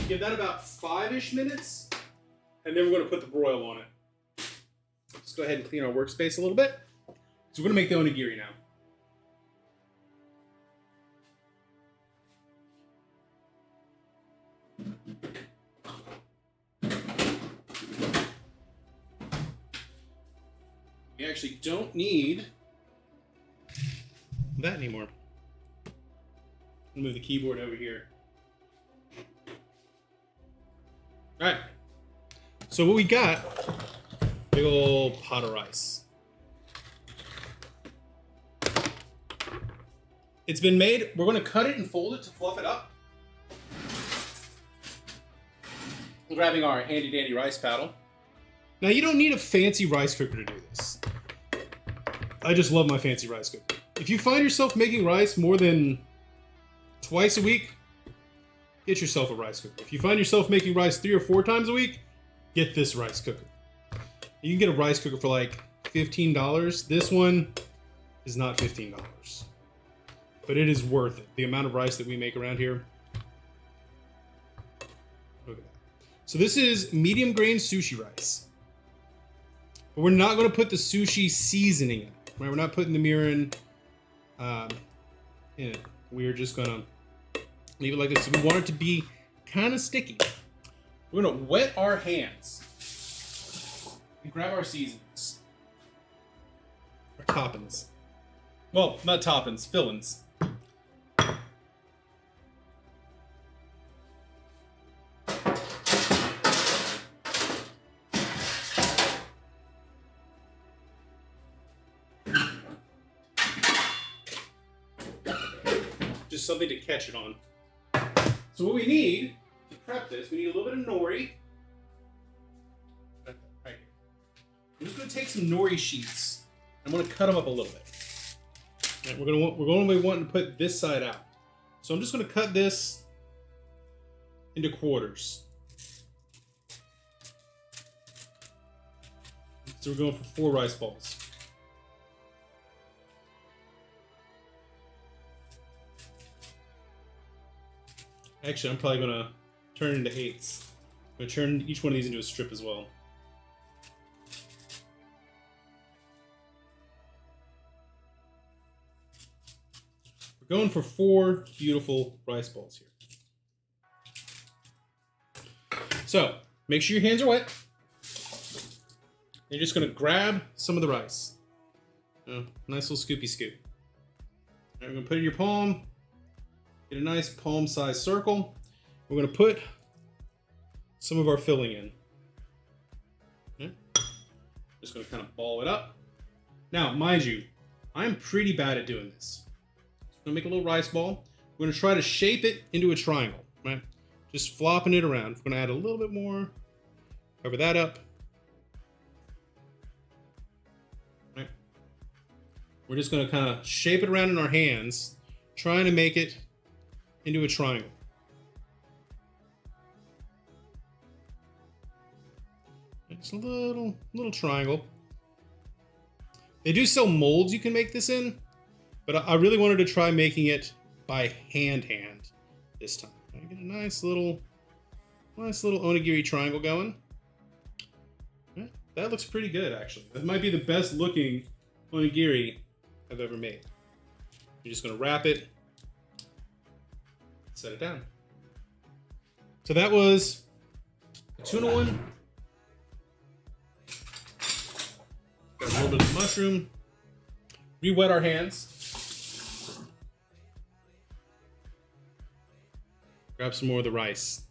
Give that about 5-ish minutes, and then we're going to put the broil on it. Let's go ahead and clean our workspace a little bit. So we're going to make the onigiri now. We actually don't need that anymore. I'll move the keyboard over here. All right, so what we got, big old pot of rice. It's been made, we're gonna cut it and fold it to fluff it up. I'm grabbing our handy dandy rice paddle. Now you don't need a fancy rice cooker to do this. I just love my fancy rice cooker. If you find yourself making rice more than twice a week, get yourself a rice cooker. If you find yourself making rice 3 or 4 times a week, get this rice cooker. You can get a rice cooker for like $15. This one is not $15, but it is worth it. The amount of rice that we make around here. Look at that. So this is medium grain sushi rice. But we're not going to put the sushi seasoning in, right? We're not putting the mirin in it. We're just going to leave it like this. We want it to be kind of sticky. We're going to wet our hands and grab our seasonings. Our toppings. Well, not toppings, fillings. Just something to catch it on. So what we need to prep this, we need a little bit of nori. Right here. I'm just going to take some nori sheets. I'm going to cut them up a little bit. Right, we're going to be wanting to put this side out. So I'm just going to cut this into quarters. So we're going for 4 rice balls. Actually, I'm probably going to turn it into 8s. I'm going to turn each one of these into a strip as well. We're going for 4 beautiful rice balls here. So, make sure your hands are wet. You're just going to grab some of the rice. Nice little scoopy scoop. Right, we're going to put it in your palm. Get a nice palm-sized circle. We're going to put some of our filling in. Okay. Just going to kind of ball it up. Now, mind you, I'm pretty bad at doing this. I'm going to make a little rice ball. We're going to try to shape it into a triangle, right? Just flopping it around. We're going to add a little bit more. Cover that up. Right. We're just going to kind of shape it around in our hands, trying to make it into a triangle. Just a little triangle. They do sell molds you can make this in, but I really wanted to try making it by hand this time. I get a nice little onigiri triangle going. Yeah, that looks pretty good, actually. That might be the best looking onigiri I've ever made. You're just gonna wrap it, set it down. So that was a tuna one. Got a little bit of mushroom. Re-wet our hands. Grab some more of the rice.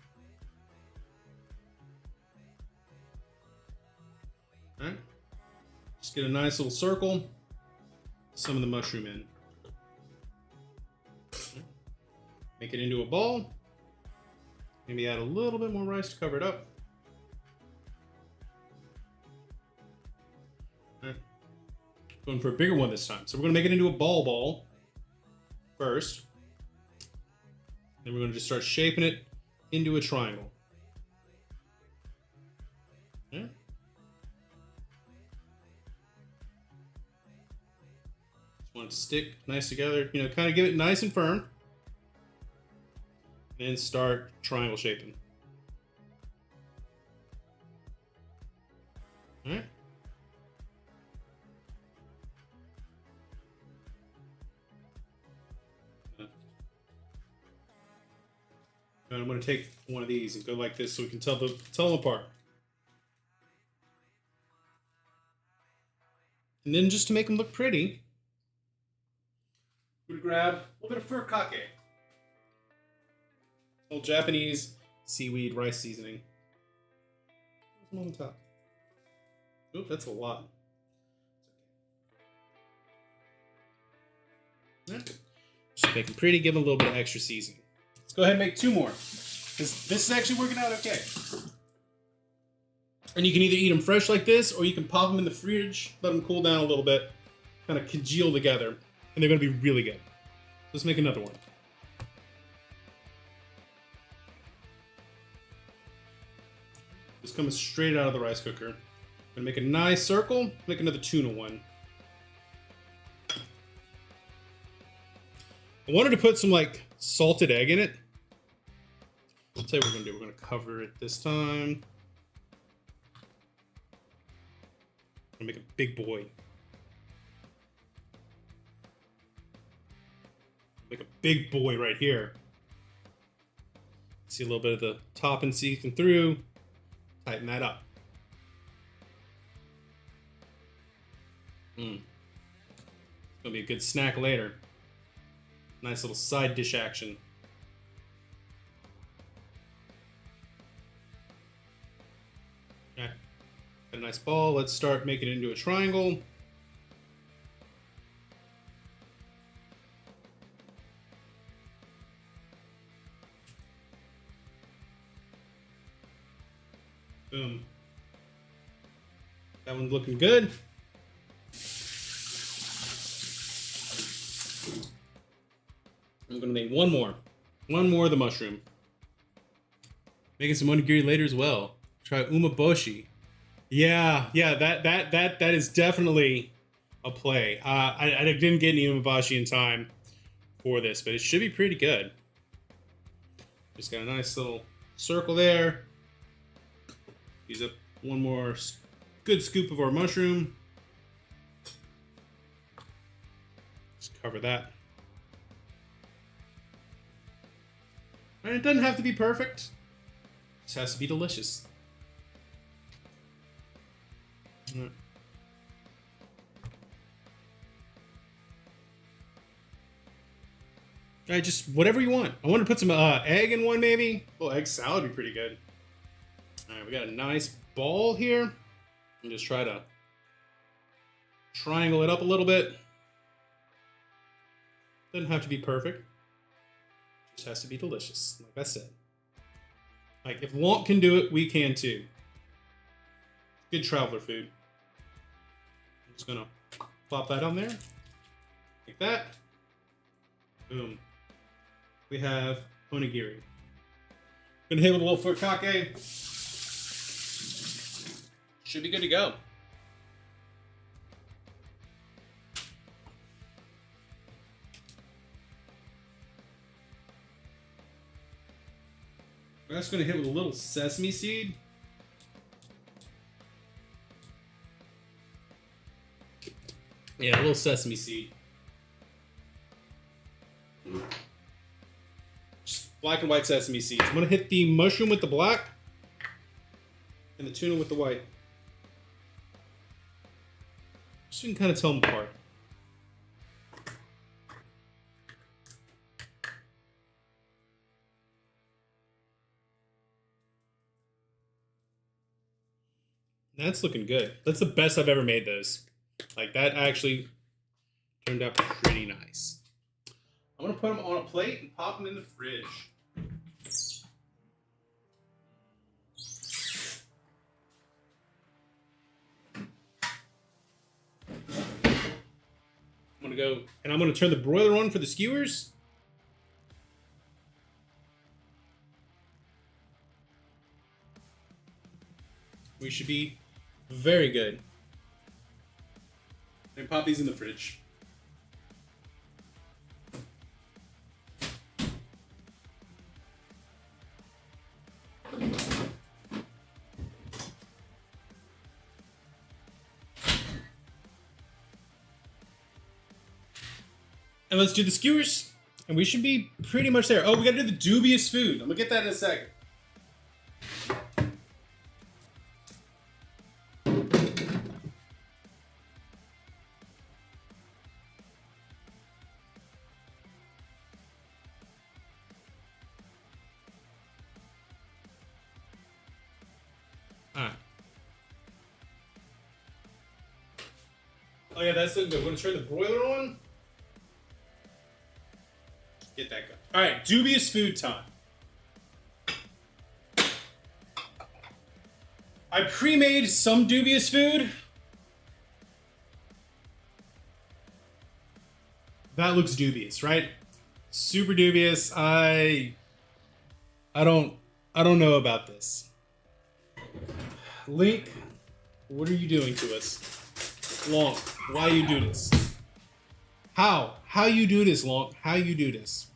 All right. Just get a nice little circle. Some of the mushroom in. Make it into a ball. Maybe add a little bit more rice to cover it up. All right. Going for a bigger one this time. So we're going to make it into a ball first. Then we're going to just start shaping it into a triangle. Okay. Just want it to stick nice together. You know, kind of give it nice and firm. And start triangle shaping. All right. And I'm going to take one of these and go like this so we can tell them apart. And then just to make them look pretty, we're going to grab a little bit of furikake. Old Japanese seaweed rice seasoning. On the top. Oop, that's a lot. Right. Just make them pretty, give them a little bit of extra seasoning. Let's go ahead and make 2 more, because this is actually working out okay. And you can either eat them fresh like this, or you can pop them in the fridge, let them cool down a little bit, kind of congeal together, and they're going to be really good. Let's make another one. This comes straight out of the rice cooker. I'm gonna make a nice circle, make another tuna one. I wanted to put some like salted egg in it. I'll tell you what we're gonna do. We're gonna cover it this time. Gonna make a big boy. Make a big boy right here. See a little bit of the top and seeking through. Tighten that up. It's gonna be a good snack later. Nice little side dish action. Okay. Got a nice ball. Let's start making it into a triangle. Boom. That one's looking good. I'm gonna make one more. One more of the mushroom. Making some onigiri later as well. Try umeboshi. Yeah, that is definitely a play. I didn't get any umeboshi in time for this, but it should be pretty good. Just got a nice little circle there. Use up one more good scoop of our mushroom. Just cover that. And it doesn't have to be perfect. It just has to be delicious. All right, just whatever you want. I want to put some egg in one, maybe. Well, egg salad would be pretty good. All right, we got a nice ball here. And just try to triangle it up a little bit. Doesn't have to be perfect. Just has to be delicious, like I said. Like, if Wonk can do it, we can too. Good traveler food. I'm just gonna plop that on there. Like that. Boom. We have onigiri. Gonna hit with a little furikake. Should be good to go. We're just gonna hit with a little sesame seed. Yeah, a little sesame seed. Just black and white sesame seeds. I'm gonna hit the mushroom with the black and the tuna with the white. So you can kind of tell them apart. That's looking good. That's the best I've ever made those. Like, that actually turned out pretty nice. I'm gonna put them on a plate and pop them in the fridge. I'm gonna go, and I'm gonna turn the broiler on for the skewers. We should be very good. And pop these in the fridge. And let's do the skewers. And we should be pretty much there. Oh, we gotta do the dubious food. I'm gonna get that in a second. Alright. Oh yeah, that's looking good. We're gonna turn the broiler on. Get that going. Alright, dubious food time. I pre-made some dubious food. That looks dubious, right? Super dubious. I don't know about this. Link, what are you doing to us? Long, why you do this? How? How you do this, Long? How you do this?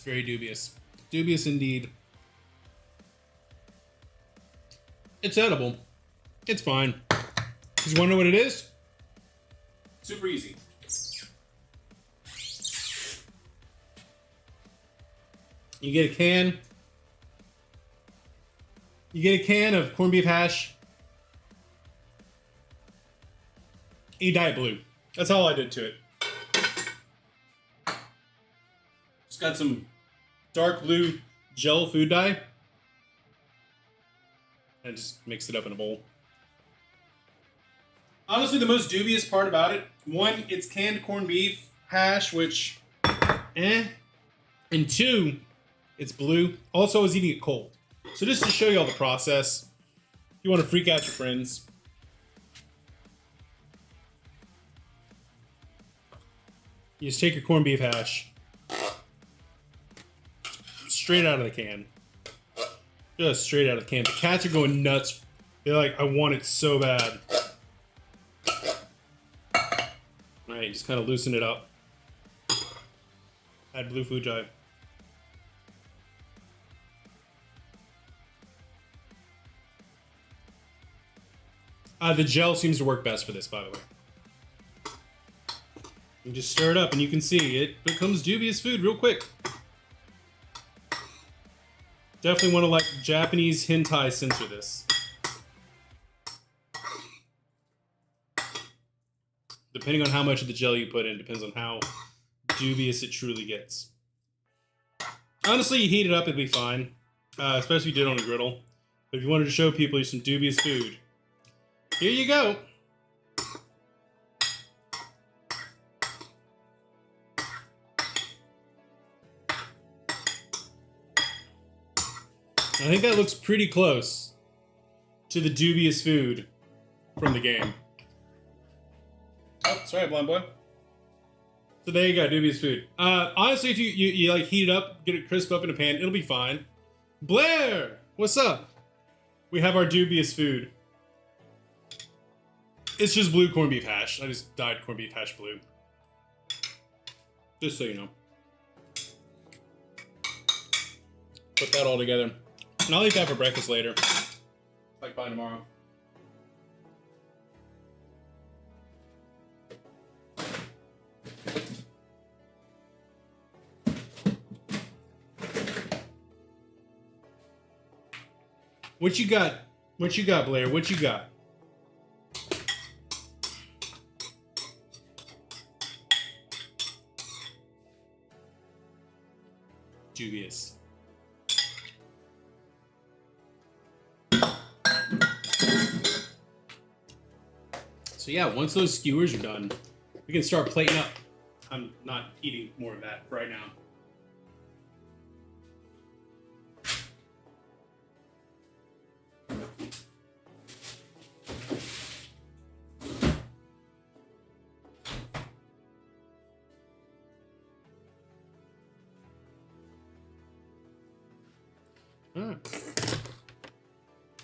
very dubious. Dubious indeed. It's edible. It's fine. You want to know what it is? Super easy. You get a can. You get a can of corned beef hash. Eat Diet Blue. That's all I did to it. Just got some dark blue gel food dye. And just mixed it up in a bowl. Honestly, the most dubious part about it, one, it's canned corned beef hash, which, And two, it's blue. Also, I was eating it cold. So just to show you all the process, if you want to freak out your friends, you just take your corned beef hash straight out of the can. Just straight out of the can. The cats are going nuts. They're like, I want it so bad. Alright, just kind of loosen it up. Add blue food dye. The gel seems to work best for this, by the way. You just stir it up and you can see it becomes dubious food real quick. Definitely want to like Japanese hentai censor this. Depending on how much of the gel you put in, depends on how dubious it truly gets. Honestly, you heat it up, it'd be fine. Especially if you did it on a griddle. But if you wanted to show people you some dubious food, here you go. I think that looks pretty close to the dubious food from the game. Oh, sorry, blind boy. So there you go, dubious food. Honestly, if you like heat it up, get it crisp up in a pan, it'll be fine. Blair, what's up? We have our dubious food. It's just blue corned beef hash. I just dyed corned beef hash blue. Just so you know. Put that all together. And I'll eat that for breakfast later. Like by tomorrow. What you got? What you got, Blair? What you got? Dubious. So yeah, once those skewers are done, we can start plating up. I'm not eating more of that right now.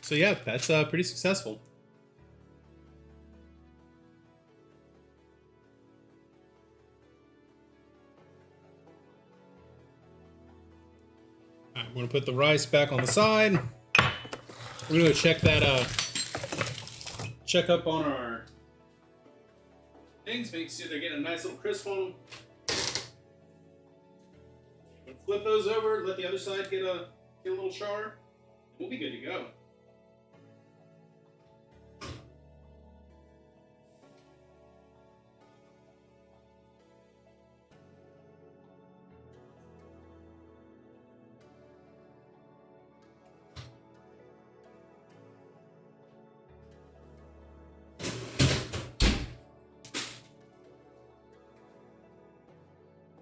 So yeah, that's pretty successful. Alright, we're gonna put the rice back on the side. We're gonna go check that check up on our things, make sure they're getting a nice little crisp on them. Flip those over, let the other side get a little char. We'll be good to go.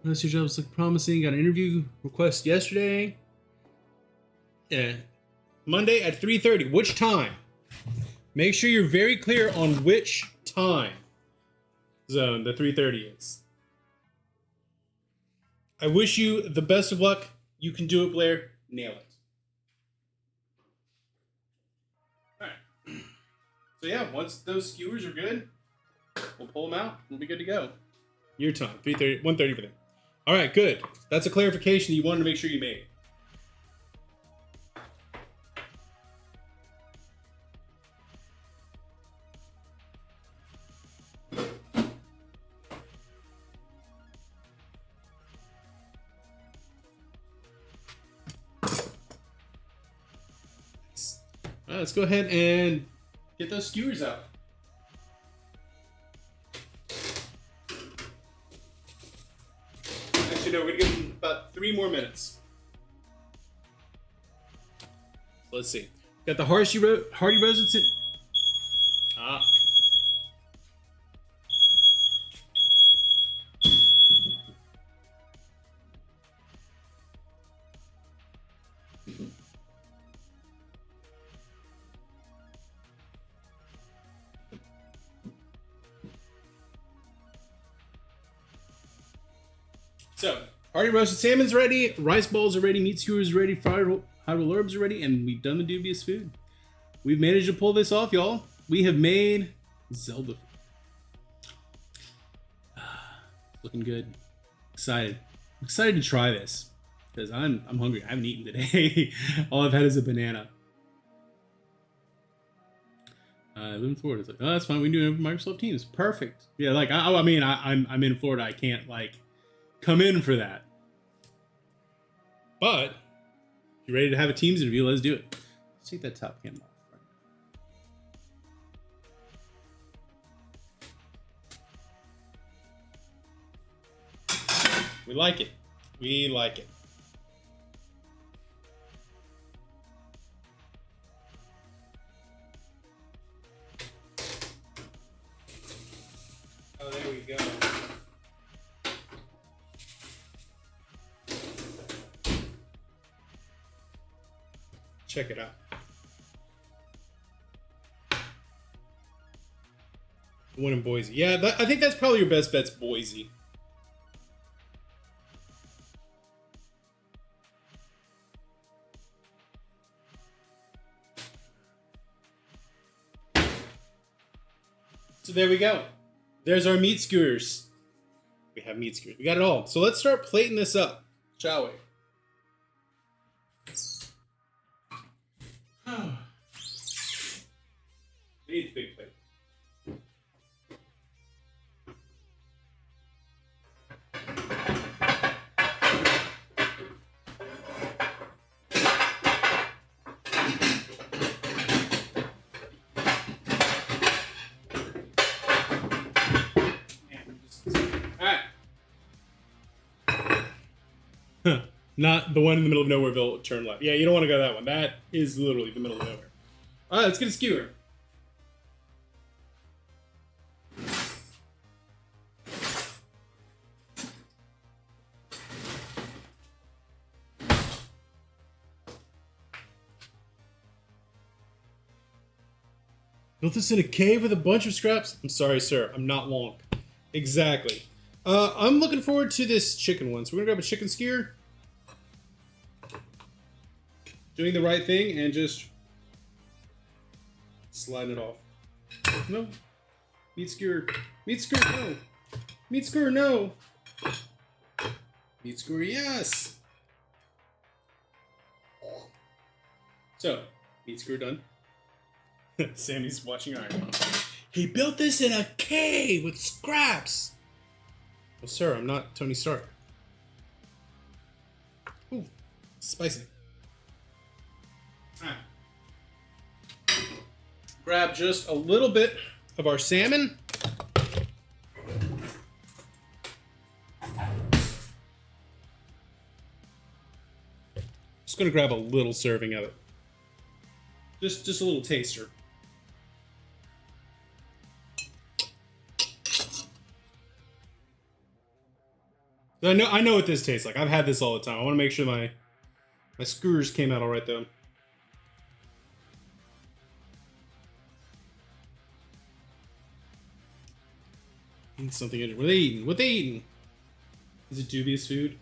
Most of your jobs look promising. Got an interview request yesterday. Yeah. Monday at 3:30. Which time? Make sure you're very clear on which time zone the 3:30 is. I wish you the best of luck. You can do it, Blair. Nail it. Alright. So yeah, once those skewers are good, we'll pull them out. We'll be good to go. Your time. 1:30 for them. All right, good. That's a clarification you wanted to make sure you made. All right, let's go ahead and get those skewers out. Actually, no, we're gonna give them about 3 more minutes. So let's see. Got the Hardy Roses. Ah. So, Hardy roasted salmon's ready, rice balls are ready, meat skewers are ready, fried hot-rolled herbs are ready, and we've done the dubious food. We've managed to pull this off, y'all. We have made Zelda. Looking good. Excited. I'm excited to try this because I'm hungry. I haven't eaten today. All I've had is a banana. I live in Florida. It's like, oh, that's fine. We can do it over Microsoft Teams. Perfect. Yeah, like I mean, I'm in Florida. I can't like come in for that. But if you're ready to have a Teams interview, let's do it. Let's take that top cam off. We like it. We like it. Oh, there we go. Check it out. The one in Boise. Yeah, I think that's probably your best bet's Boise. So there we go. There's our meat skewers. We have meat skewers. We got it all. So let's start plating this up, shall we? We need a big plate. Not the one in the middle of Nowhereville, turn left. Yeah, you don't want to go that one. That is literally the middle of nowhere. All right, let's get a skewer. Built this in a cave with a bunch of scraps? I'm sorry, sir. I'm not Wonk. Exactly. I'm looking forward to this chicken one. So we're going to grab a chicken skewer. Doing the right thing and just sliding it off. No. Meat skewer. Meat skewer, no. Meat skewer, no. Meat skewer, yes. So, meat skewer done. Sammy's watching Iron. He built this in a cave with scraps. Well, sir, I'm not Tony Stark. Ooh, spicy. All right. Grab just a little bit of our salmon. Just gonna grab a little serving of it. Just a little taster. I know what this tastes like. I've had this all the time. I want to make sure my skewers came out all right though. Eat something in it. What are they eating? What are they eating? Is it dubious food?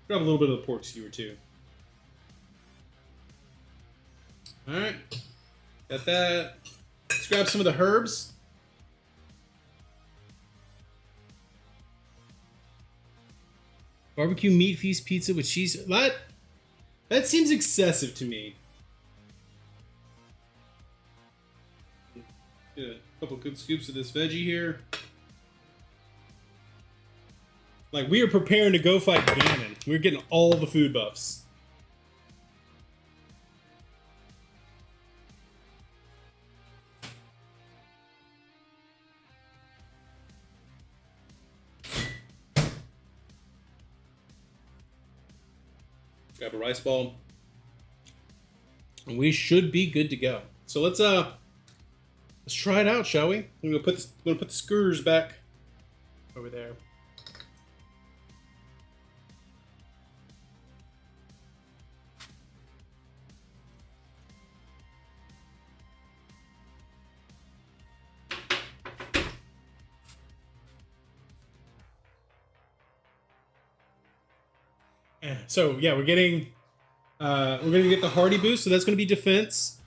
Grab a little bit of the pork skewer too. All right, got that. Let's grab some of the herbs. Barbecue meat feast pizza with cheese. That seems excessive to me. Get a couple good scoops of this veggie here. Like, we are preparing to go fight Ganon. We're getting all the food buffs. Grab a rice ball. And we should be good to go. So let's try it out, shall we? I'm gonna put the skewers back over there. So yeah, we're gonna get the hardy boost, so that's gonna be defense.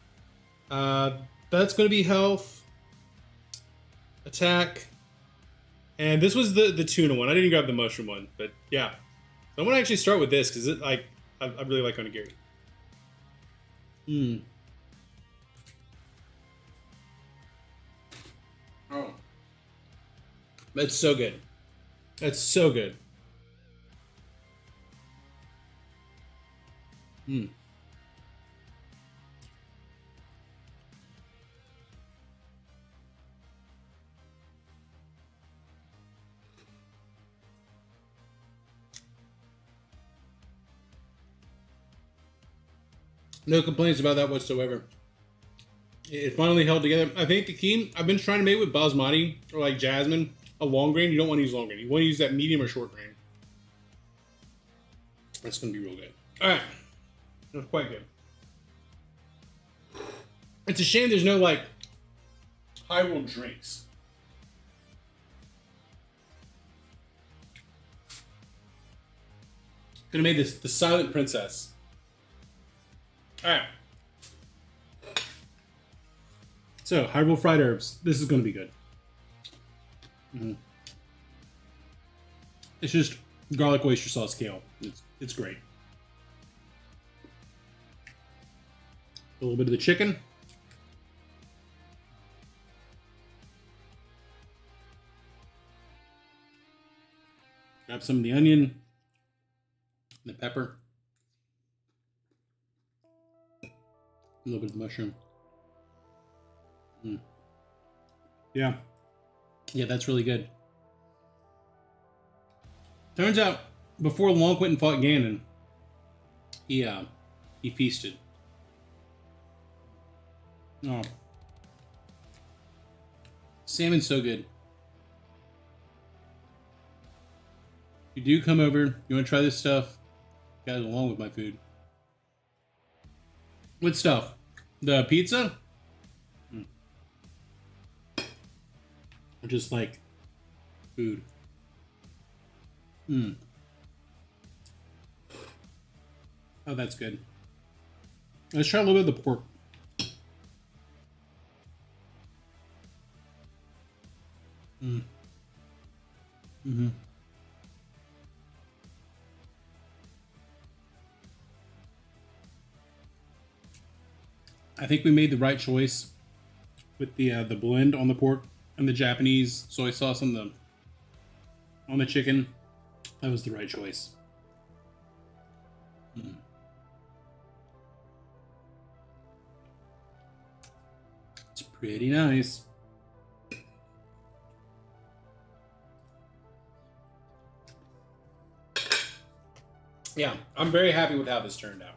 That's gonna be health, attack, and this was the tuna one. I didn't grab the mushroom one, but yeah. So I'm gonna actually start with this because I really like onigiri. Oh, that's so good. That's so good. No complaints about that whatsoever. It finally held together. I think the key, I've been trying to make with basmati or like jasmine, a long grain. You don't want to use long grain. You want to use that medium or short grain. That's going to be real good. All right. That's quite good. It's a shame there's no like Hyrule drinks. Gonna make this the Silent Princess. All right. So Hyrule fried herbs. This is gonna be good. It's just garlic oyster sauce kale. It's great. A little bit of the chicken. Grab some of the onion, the pepper, a little bit of the mushroom. Yeah, that's really good. Turns out, before Lurk went and fought Ganon, he feasted. Oh, salmon's so good. If you do come over, you want to try this stuff, guys, along with my food. What stuff? The pizza? Or just like food? Oh, that's good. Let's try a little bit of the pork. I think we made the right choice with the blend on the pork and the Japanese soy sauce on the chicken. That was the right choice. It's pretty nice. Yeah, I'm very happy with how this turned out.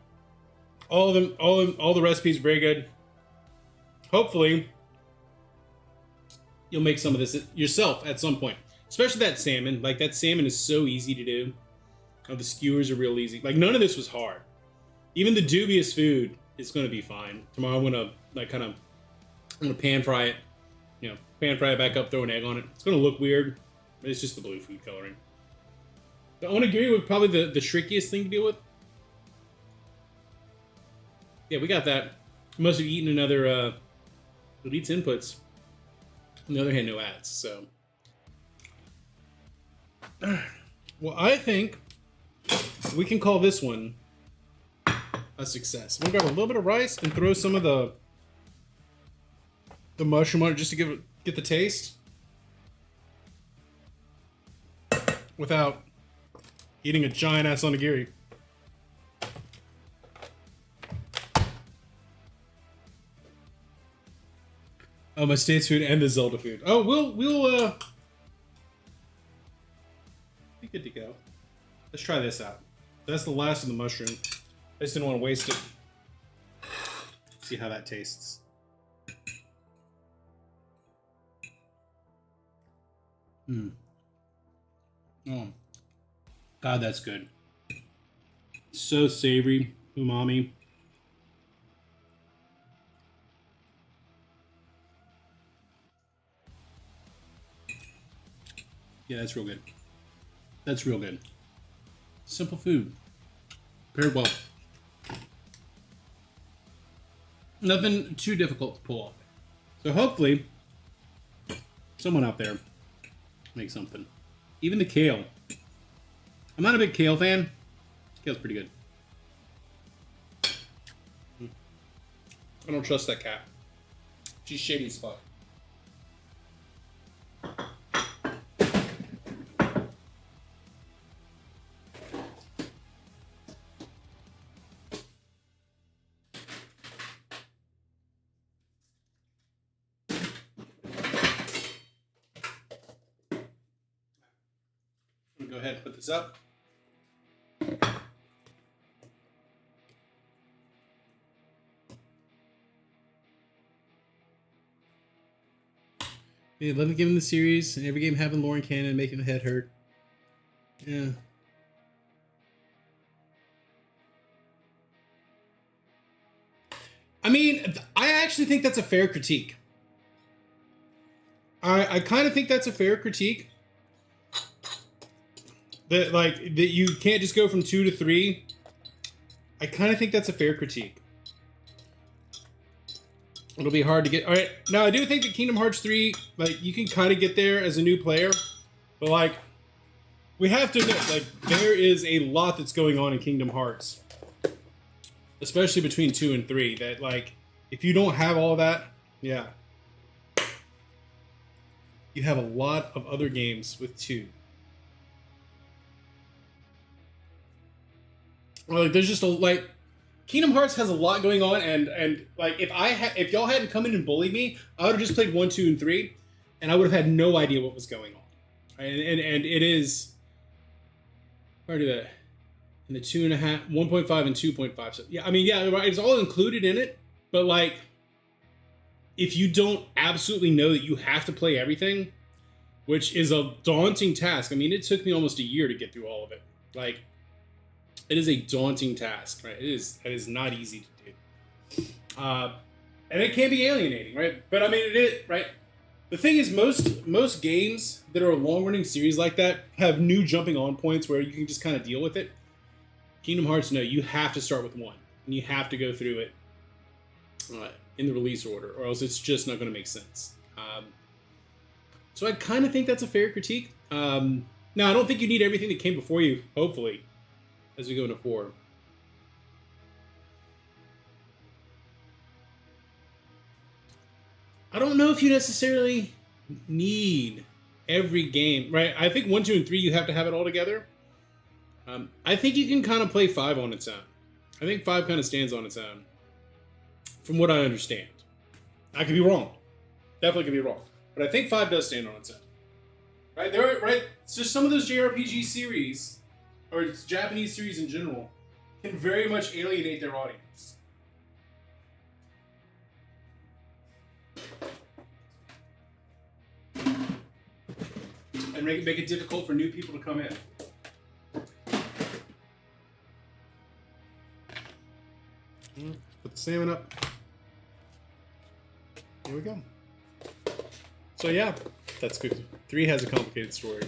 All the recipes very good. Hopefully, you'll make some of this yourself at some point. Especially that salmon. Like, that salmon is so easy to do. Oh, the skewers are real easy. Like, none of this was hard. Even the dubious food is going to be fine. Tomorrow I'm going to pan fry it. Pan fry it back up, throw an egg on it. It's going to look weird, but it's just the blue food coloring. The onigiri was probably the trickiest thing to deal with. Yeah, we got that. Must have eaten another, it eats inputs. On the other hand, no ads, so. Well, I think we can call this one a success. I'm gonna grab a little bit of rice and throw some of the mushroom on it just to get the taste without eating a giant ass onigiri. Oh, my States food and the Zelda food. Oh, we'll be good to go. Let's try this out. That's the last of the mushroom. I just didn't want to waste it. See how that tastes. Oh, God, that's good. So savory, umami. Yeah, that's real good. That's real good. Simple food. Paired well. Nothing too difficult to pull off. So hopefully, someone out there makes something. Even the kale. I'm not a big kale fan. Kale's pretty good. I don't trust that cat. She's shady as fuck. Go ahead and put this up. Yeah, 11th game in the series, and every game having Lauren Cannon making the head hurt. Yeah. I mean, I actually think that's a fair critique. I kind of think that's a fair critique. That you can't just go from 2 to 3. I kind of think that's a fair critique. It'll be hard to get. All right, now I do think that Kingdom Hearts 3, like, you can kind of get there as a new player, but like, we have to admit, like, there is a lot that's going on in Kingdom Hearts, especially between 2 and 3. That, like, if you don't have all that, yeah, you have a lot of other games with 2. Like, there's just like, Kingdom Hearts has a lot going on, and like, if y'all hadn't come in and bullied me, I would have just played 1, 2, and 3, and I would have had no idea what was going on. And it is hard to do that in the 2.5, 1.5, and 2.5. So yeah, I mean, yeah, right, it's all included in it, but like, if you don't absolutely know that you have to play everything, which is a daunting task. I mean, it took me almost a year to get through all of it. Like, it is a daunting task, right? It is not easy to do. And it can be alienating, right? But I mean, it is, right? The thing is, most games that are a long-running series like that have new jumping on points where you can just kind of deal with it. Kingdom Hearts, no, you have to start with 1. And you have to go through it in the release order, or else it's just not going to make sense. So I kind of think that's a fair critique. Now, I don't think you need everything that came before you, hopefully, as we go into 4. I don't know if you necessarily need every game, right? I think 1, 2, and 3, you have to have it all together. I think you can kind of play 5 on its own. I think 5 kind of stands on its own, from what I understand. I could be wrong. Definitely could be wrong. But I think 5 does stand on its own. Right? Right? It's just some of those JRPG series, or Japanese series in general, can very much alienate their audience. And make it difficult for new people to come in. Put the salmon up. Here we go. So yeah, that's good. 3 has a complicated story.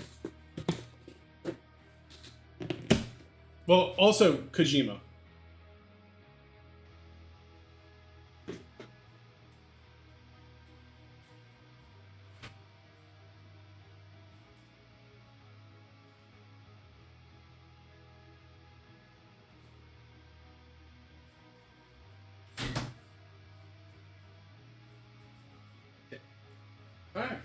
Well, also Kojima. All right.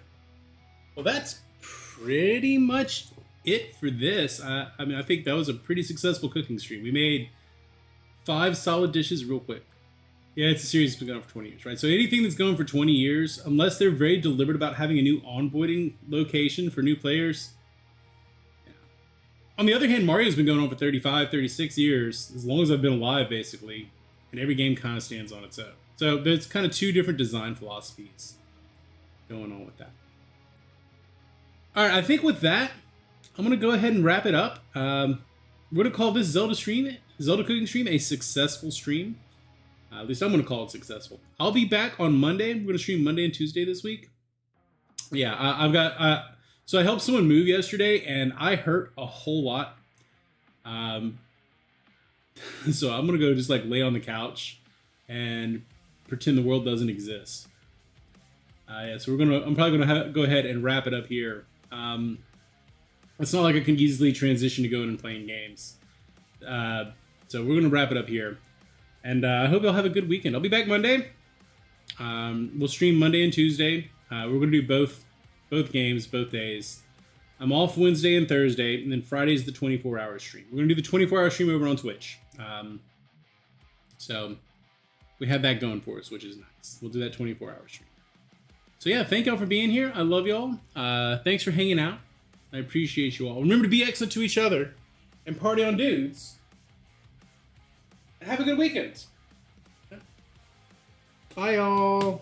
Well, that's pretty much it for this. I mean, I think that was a pretty successful cooking stream. We made 5 solid dishes real quick. Yeah, it's a series that's been going on for 20 years, right? So anything that's going for 20 years, unless they're very deliberate about having a new onboarding location for new players. Yeah. On the other hand, Mario's been going on for 35, 36 years, as long as I've been alive, basically. And every game kind of stands on its own. So there's kind of 2 different design philosophies going on with that. All right, I think with that, I'm going to go ahead and wrap it up. We're going to call this Zelda cooking stream, a successful stream. At least I'm going to call it successful. I'll be back on Monday. I'm going to stream Monday and Tuesday this week. Yeah, I've got... so I helped someone move yesterday, and I hurt a whole lot. So I'm going to go just like lay on the couch and pretend the world doesn't exist. Yeah, so I'm probably going to go ahead and wrap it up here. It's not like I can easily transition to going and playing games. So we're going to wrap it up here. And I hope y'all have a good weekend. I'll be back Monday. We'll stream Monday and Tuesday. We're going to do both games, both days. I'm off Wednesday and Thursday, and then Friday's the 24-hour stream. We're going to do the 24-hour stream over on Twitch. So we have that going for us, which is nice. We'll do that 24-hour stream. So yeah, thank y'all for being here. I love y'all. Thanks for hanging out. I appreciate you all. Remember to be excellent to each other and party on dudes. And have a good weekend. Bye, y'all.